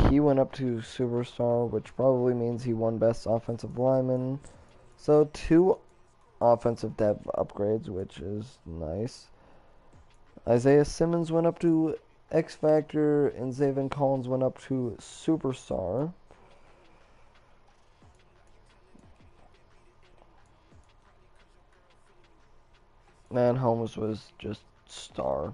He went up to Superstar, which probably means he won Best Offensive Lineman. So 2 offensive depth upgrades, which is nice. Isaiah Simmons went up to X Factor, and Zaven Collins went up to Superstar. Man, Holmes was just star.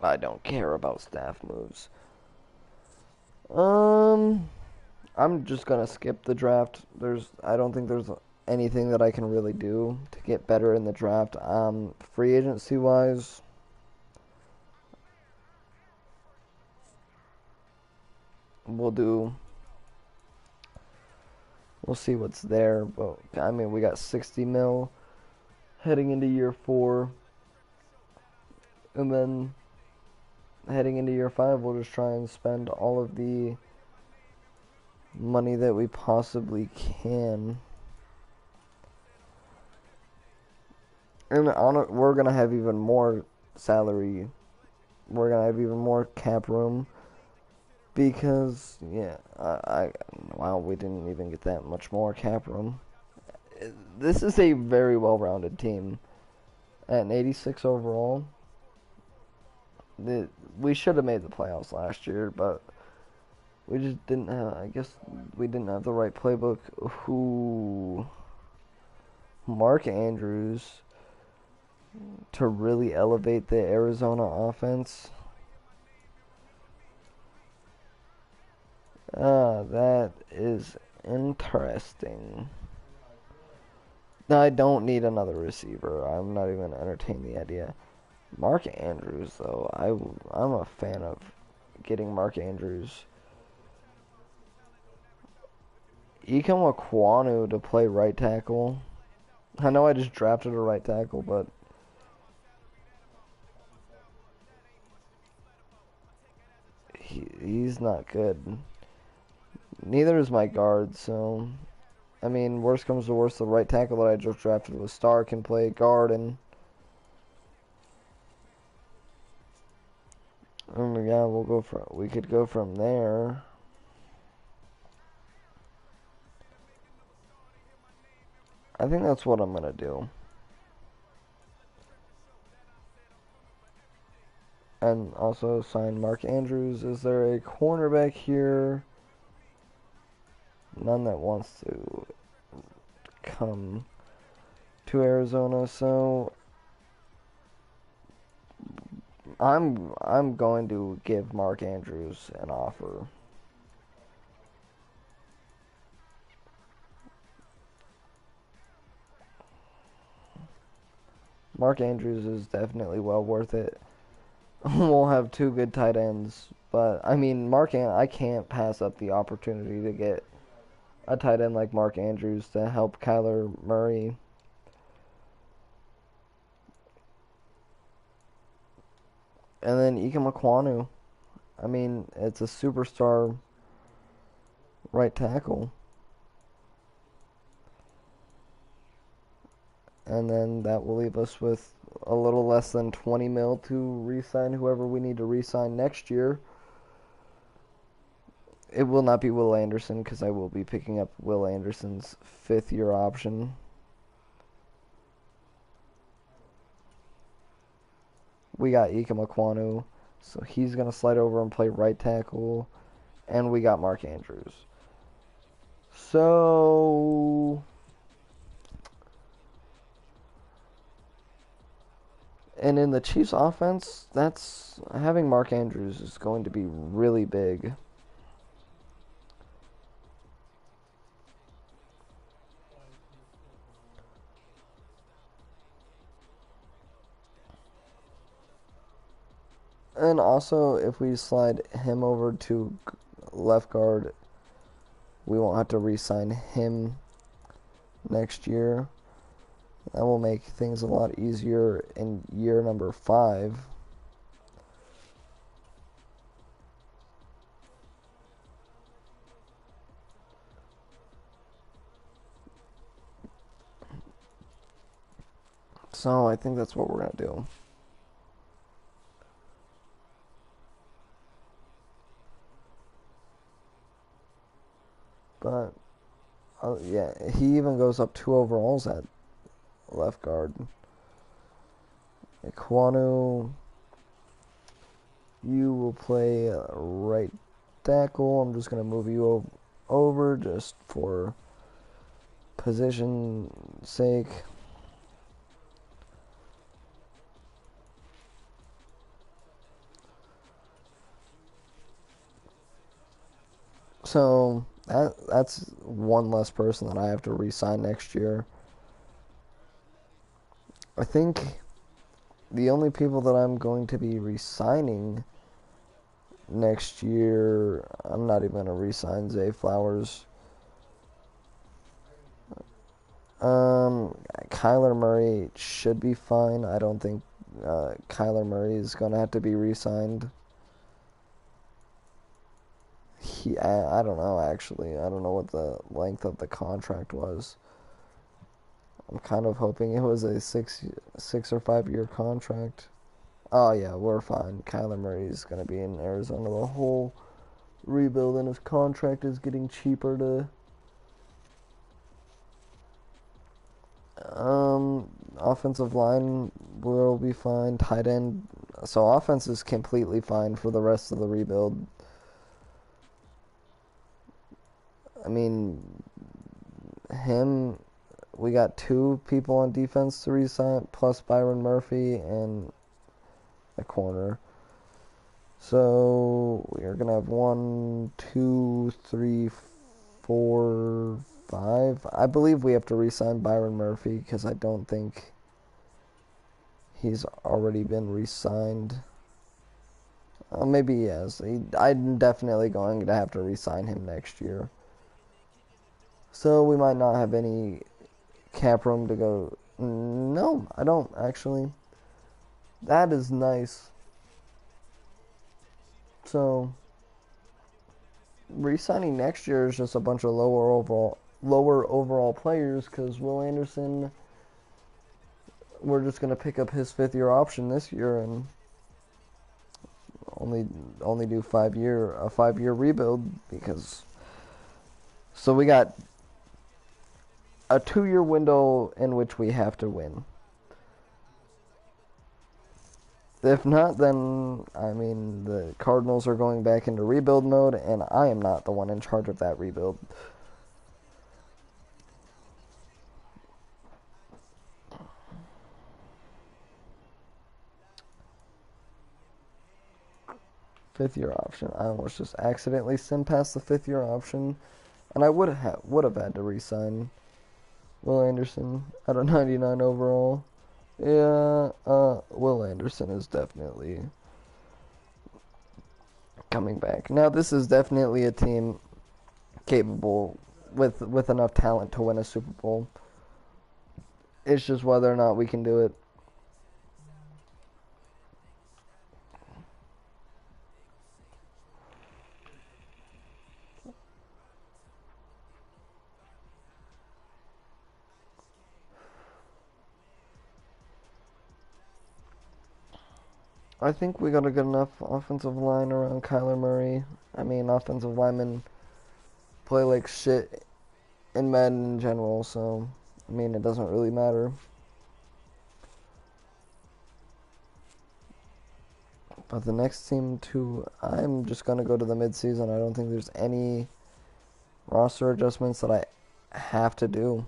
I don't care about staff moves. I'm just gonna skip the draft. I don't think there's anything that I can really do to get better in the draft. Free agency wise, we'll see what's there. But I mean, we got 60 mil heading into year 4, and then heading into year 5, we'll just try and spend all of the money that we possibly can. And we're going to have even more salary. We're going to have even more cap room. Because, yeah, wow, we didn't even get that much more cap room. This is a very well-rounded team. At an 86 overall. We should have made the playoffs last year, but we just didn't have, I guess we didn't have the right playbook. Mark Andrews to really elevate the Arizona offense. That is interesting. I don't need another receiver. I'm not even entertaining the idea. Mark Andrews, though, I'm a fan of getting Mark Andrews. Ikem Ekwonu to play right tackle. I know I just drafted a right tackle, but he's not good. Neither is my guard, so I mean, worst comes to worst, the right tackle that I just drafted was Star can play guard, and yeah, we could go from there. I think that's what I'm gonna do. And also sign Mark Andrews. Is there a cornerback here? None that wants to come to Arizona, so I'm going to give Mark Andrews an offer. Mark Andrews is definitely well worth it. We'll have 2 good tight ends, but I mean, I can't pass up the opportunity to get a tight end like Mark Andrews to help Kyler Murray. And then Ikem Ekwonu. I mean, it's a superstar right tackle. And then that will leave us with a little less than 20 mil to re-sign whoever we need to re-sign next year. It will not be Will Anderson because I will be picking up Will Anderson's 5th-year option. We got Ikem Ekwonu, so he's going to slide over and play right tackle. And we got Mark Andrews. So And in the Chiefs offense, that's having Mark Andrews is going to be really big. And also, if we slide him over to left guard, we won't have to re-sign him next year. That will make things a lot easier in year number 5. So I think that's what we're going to do. But, yeah, he even goes up 2 overalls at left guard. Iquanu, you will play right tackle. I'm just going to move you over just for position sake. So that's one less person that I have to re-sign next year. I think the only people that I'm going to be re-signing next year, I'm not even going to re-sign Zay Flowers. Kyler Murray should be fine. I don't think Kyler Murray is going to have to be re-signed. I don't know, actually. I don't know what the length of the contract was. I'm kind of hoping it was a 6 or 5 year contract. Oh yeah, we're fine. Kyler Murray is going to be in Arizona the whole rebuild, and his contract is getting cheaper to offensive line will be fine. Tight end, so offense is completely fine for the rest of the rebuild. I mean, we got 2 people on defense to re-sign, plus Byron Murphy and a corner. So we're gonna have 1, 2, 3, 4, 5. I believe we have to re-sign Byron Murphy because I don't think he's already been re-signed. Maybe he has. I'm definitely going to have to re-sign him next year. So we might not have any cap room to go. No, I don't actually. That is nice. So re-signing next year is just a bunch of lower overall players because Will Anderson, we're just gonna pick up his 5th year option this year and only do a 5-year rebuild because. So we got a 2-year window in which we have to win. If not, then, I mean, the Cardinals are going back into rebuild mode, and I am not the one in charge of that rebuild. Fifth year option. I almost just accidentally sim past the 5th year option, and I would have had to re-sign Will Anderson at a 99 overall. Yeah, Will Anderson is definitely coming back. Now, this is definitely a team capable with enough talent to win a Super Bowl. It's just whether or not we can do it. I think we got a good enough offensive line around Kyler Murray. I mean, offensive linemen play like shit in Madden in general, so, I mean, it doesn't really matter. But the next team, too, I'm just going to go to the midseason. I don't think there's any roster adjustments that I have to do.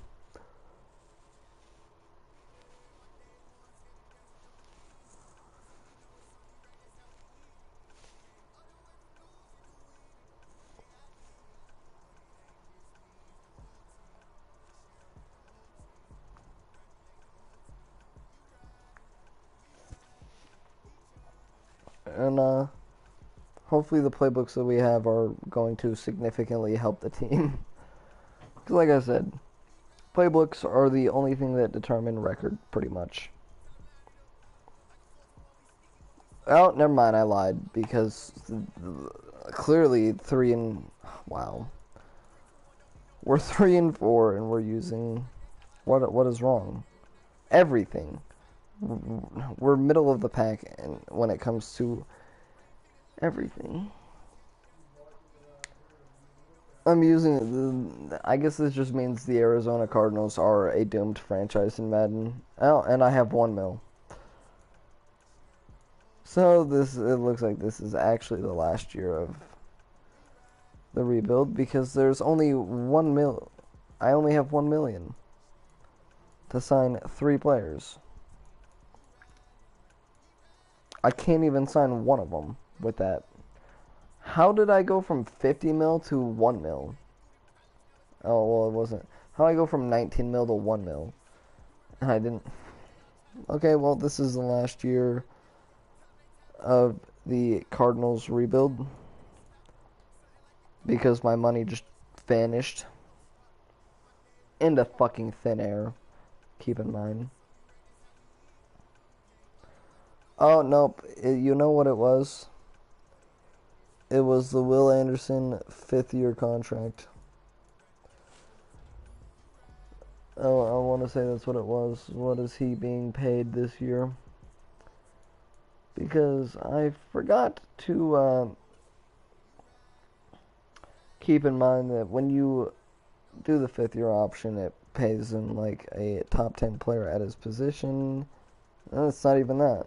And hopefully the playbooks that we have are going to significantly help the team. Because like I said, playbooks are the only thing that determine record, pretty much. Oh, never mind, I lied, because clearly wow. We're 3-4, and we're using, what is wrong? Everything. We're middle of the pack and when it comes to everything. I'm using I guess this just means the Arizona Cardinals are a doomed franchise in Madden. Oh, and I have 1 mil. So it looks like this is actually the last year of the rebuild because there's only 1 mil. I only have 1 million to sign 3 players. I can't even sign one of them with that. How did I go from 50 mil to 1 mil? Oh, well, it wasn't. How did I go from 19 mil to 1 mil? I didn't. Okay, well, this is the last year of the Cardinals rebuild because my money just vanished into fucking thin air. Keep in mind. Oh, nope. You know what it was? It was the Will Anderson 5th-year contract. Oh, I want to say that's what it was. What is he being paid this year? Because I forgot to keep in mind that when you do the 5th-year option, it pays him like a top 10 player at his position. And it's not even that.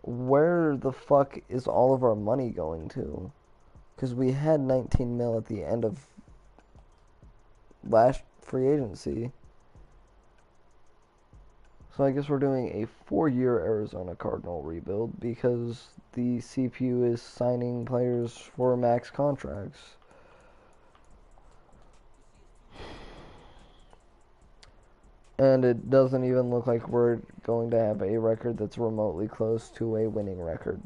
Where the fuck is all of our money going to? Because we had 19 mil at the end of last free agency. So I guess we're doing a 4-year Arizona Cardinal rebuild because the CPU is signing players for max contracts. And it doesn't even look like we're going to have a record that's remotely close to a winning record.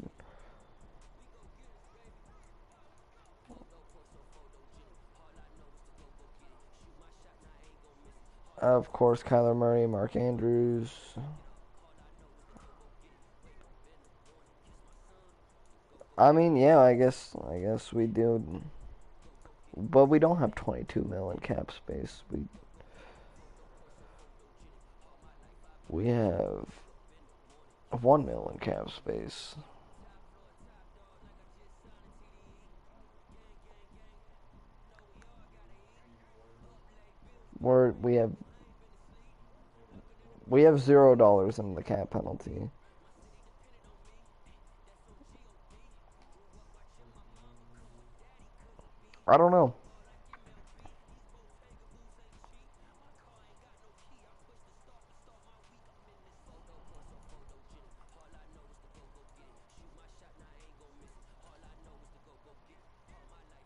Of course, Kyler Murray, Mark Andrews. I mean, yeah, I guess we do. But we don't have 22 mil in cap space. We have 1 mil in cap space. We have $0 in the cap penalty. I don't know.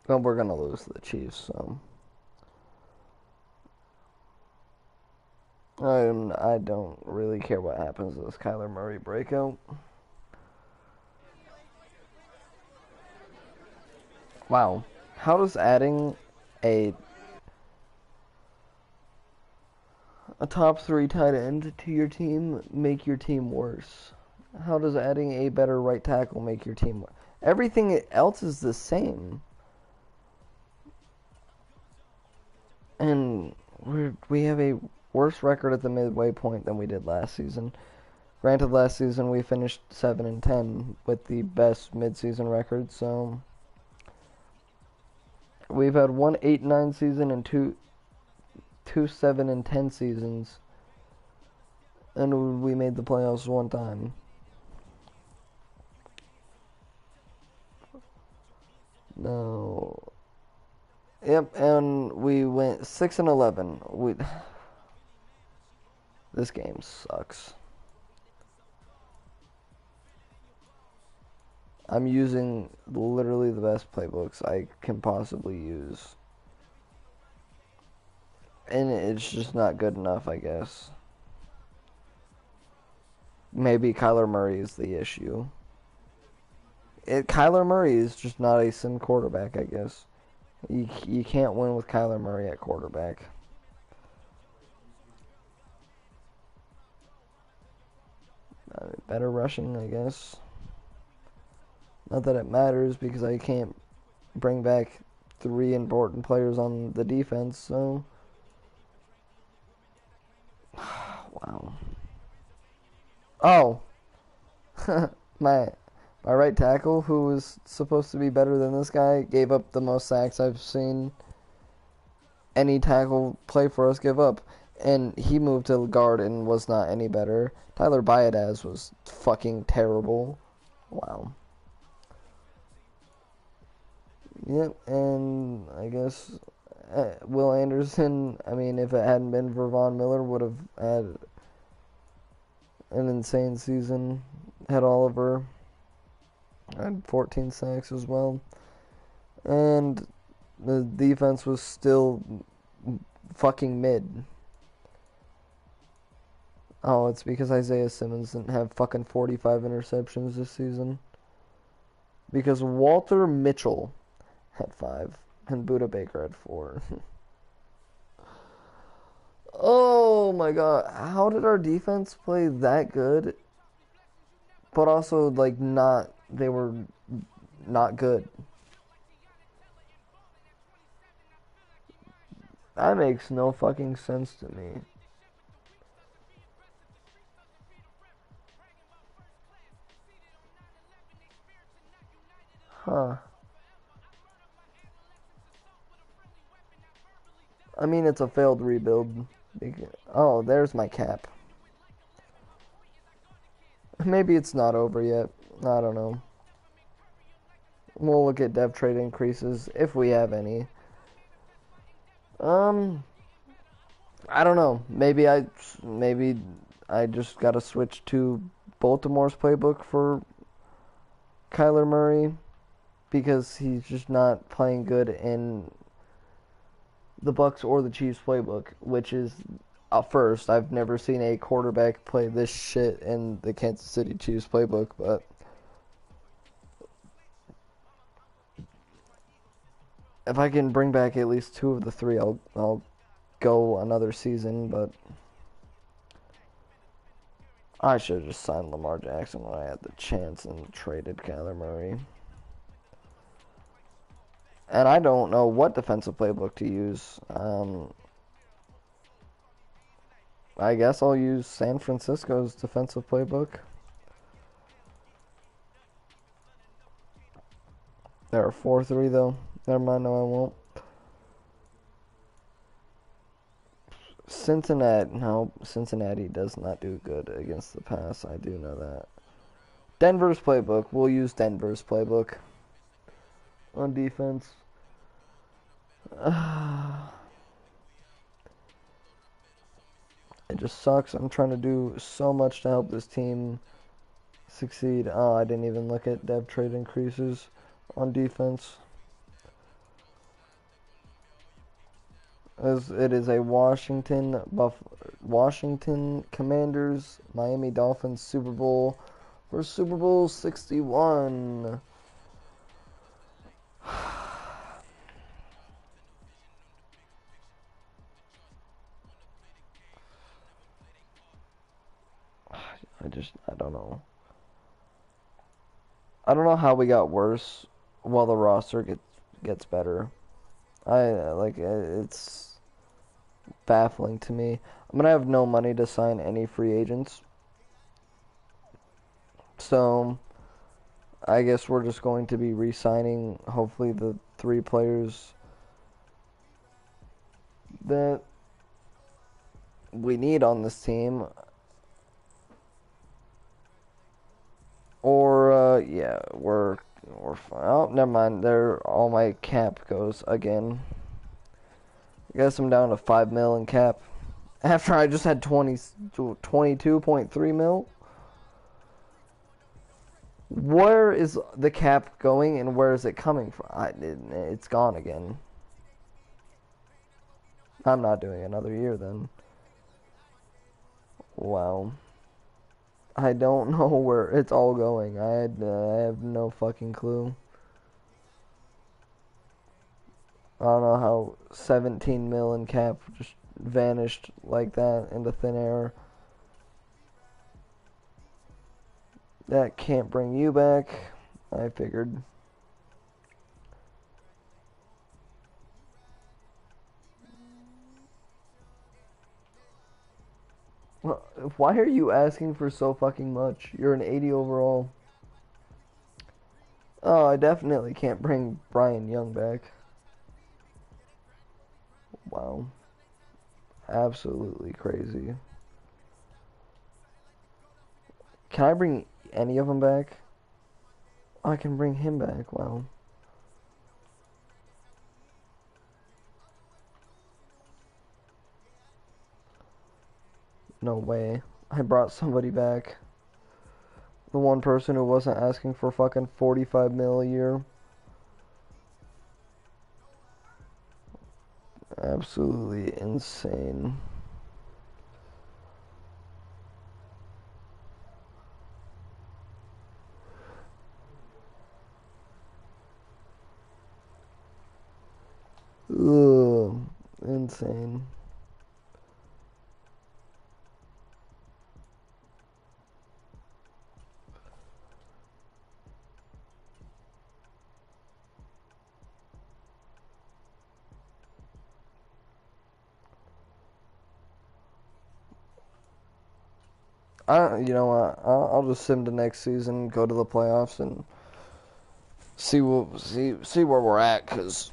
Well, we're gonna lose to the Chiefs, so I don't really care what happens to this Kyler Murray breakout. Wow, how does adding a top 3 tight end to your team make your team worse? How does adding a better right tackle make your team worse? Everything else is the same. And we have a worse record at the midway point than we did last season. Granted, last season we finished 7-10 with the best midseason record, so we've had 1 8-9 season and two 7-10 seasons, and we made the playoffs 1 time. No. Yep, and we went 6-11. This game sucks. I'm using literally the best playbooks I can possibly use. And it's just not good enough, I guess. maybe Kyler Murray is the issue. Kyler Murray is just not a sim quarterback, I guess. You can't win with Kyler Murray at quarterback. Better rushing, I guess. Not that it matters because I can't bring back 3 important players on the defense, so. Wow. Oh. my right tackle, who was supposed to be better than this guy, gave up the most sacks I've seen any tackle play for us give up. And he moved to guard and was not any better. Tyler Biadasz was fucking terrible. Wow. Yep, and I guess Will Anderson, I mean, if it hadn't been for Von Miller, would have had an insane season. Had Oliver. Had 14 sacks as well. And the defense was still fucking mid. Oh, it's because Isaiah Simmons didn't have fucking 45 interceptions this season. Because Walter Mitchell had 5 and Buda Baker had 4. Oh my god, how did our defense play that good? But also, like, they were not good. That makes no fucking sense to me. Huh. I mean, it's a failed rebuild. Oh, there's my cap. Maybe it's not over yet. I don't know. We'll look at dev trade increases if we have any. I don't know. Maybe I just gotta switch to Baltimore's playbook for Kyler Murray because he's just not playing good in the Bucks or the Chiefs playbook, which is first. I've never seen a quarterback play this shit in the Kansas City Chiefs playbook, but if I can bring back at least 2 of the 3, I'll go another season, but I should have just signed Lamar Jackson when I had the chance and traded Kyler Murray. And I don't know what defensive playbook to use. I guess I'll use San Francisco's defensive playbook. There are 4-3 though. Never mind, no I won't. Cincinnati does not do good against the pass. I do know that. Denver's playbook. We'll use Denver's playbook on defense. It just sucks. I'm trying to do so much to help this team succeed. Oh, I didn't even look at dev trade increases on defense. As it is a Washington Commanders Miami Dolphins Super Bowl for Super Bowl 61. I don't know. I don't know how we got worse while the roster gets better. It's baffling to me. I'm gonna have no money to sign any free agents. So I guess we're just going to be re-signing hopefully the 3 players that we need on this team. Or yeah, we're fine. Oh, never mind. There, all my cap goes again. I guess I'm down to 5 mil in cap. After I just had 22.3 mil. Where is the cap going and where is it coming from? It's gone again. I'm not doing another year then. Wow. I don't know where it's all going. I have no fucking clue. I don't know how 17 mil in cap just vanished like that into thin air. That can't bring you back. I figured. Why are you asking for so fucking much? You're an 80 overall. Oh, I definitely can't bring Brian Young back. Wow. Absolutely crazy. Can I bring any of them back? I can bring him back. Wow. No way. I brought somebody back. The one person who wasn't asking for fucking 45 mil a year. Absolutely insane. Ugh. Insane. You know what? I'll just sim to next season, go to the playoffs, and see where we're at. Cause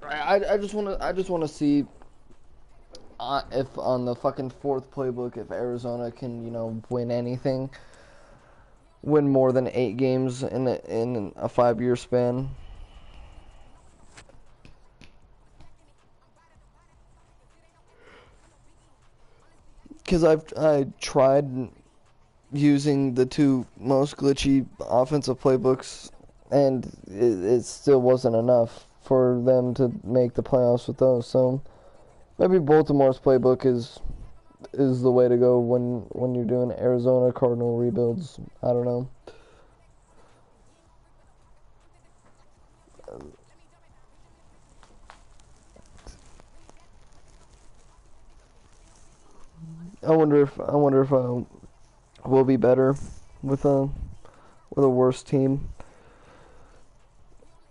I just wanna see if on the fucking fourth playbook, if Arizona can win anything, win more than 8 games in a 5-year span. Cause I tried using the two most glitchy offensive playbooks, and it still wasn't enough for them to make the playoffs with those. So maybe Baltimore's playbook is the way to go when you're doing Arizona Cardinal rebuilds. I don't know. I wonder if we'll be better with a worse team.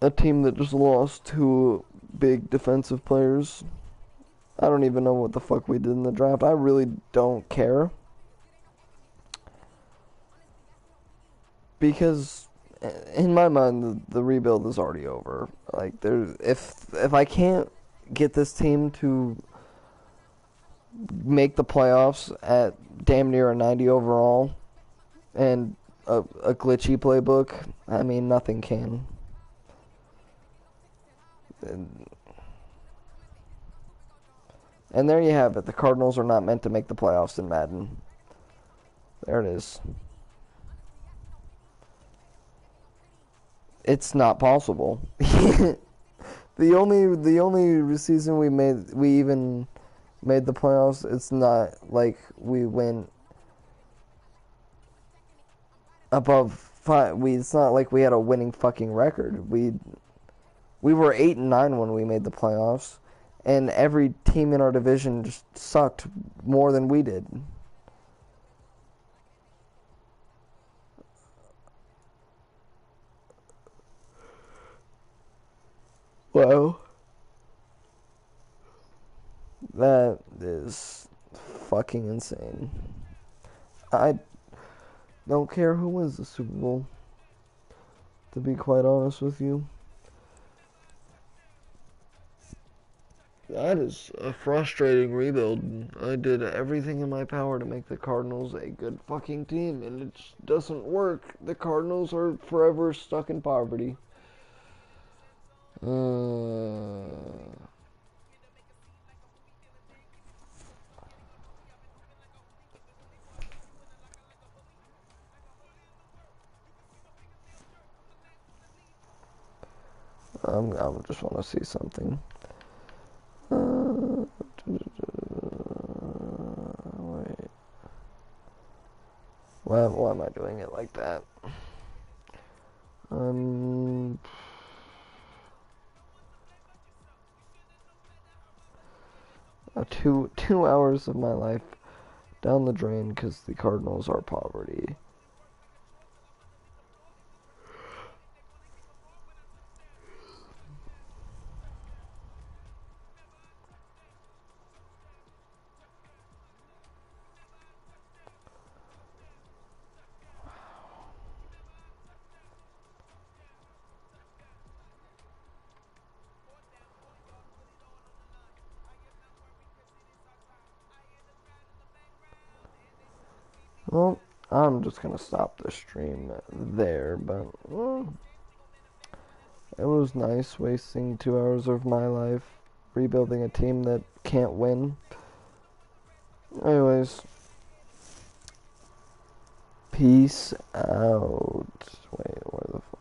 A team that just lost two big defensive players. I don't even know what the fuck we did in the draft. I really don't care. Because in my mind the rebuild is already over. Like there's if I can't get this team to make the playoffs at damn near a 90 overall and a glitchy playbook, I mean nothing can. And there you have it. The Cardinals are not meant to make the playoffs in Madden. There it is. It's not possible. The only season we even made the playoffs, it's not like we went above five. It's not like we had a winning fucking record. We were 8-9 when we made the playoffs, and every team in our division just sucked more than we did. Wow. That is fucking insane. I don't care who wins the Super Bowl, to be quite honest with you. That is a frustrating rebuild. I did everything in my power to make the Cardinals a good fucking team, and it just doesn't work. The Cardinals are forever stuck in poverty. I just want to see something. Wait. Why am I doing it like that? Um, 2 hours of my life down the drain because the Cardinals are poverty. Well, I'm just gonna stop the stream there, but it was nice wasting 2 hours of my life rebuilding a team that can't win. Anyways, peace out. Wait, where the fuck?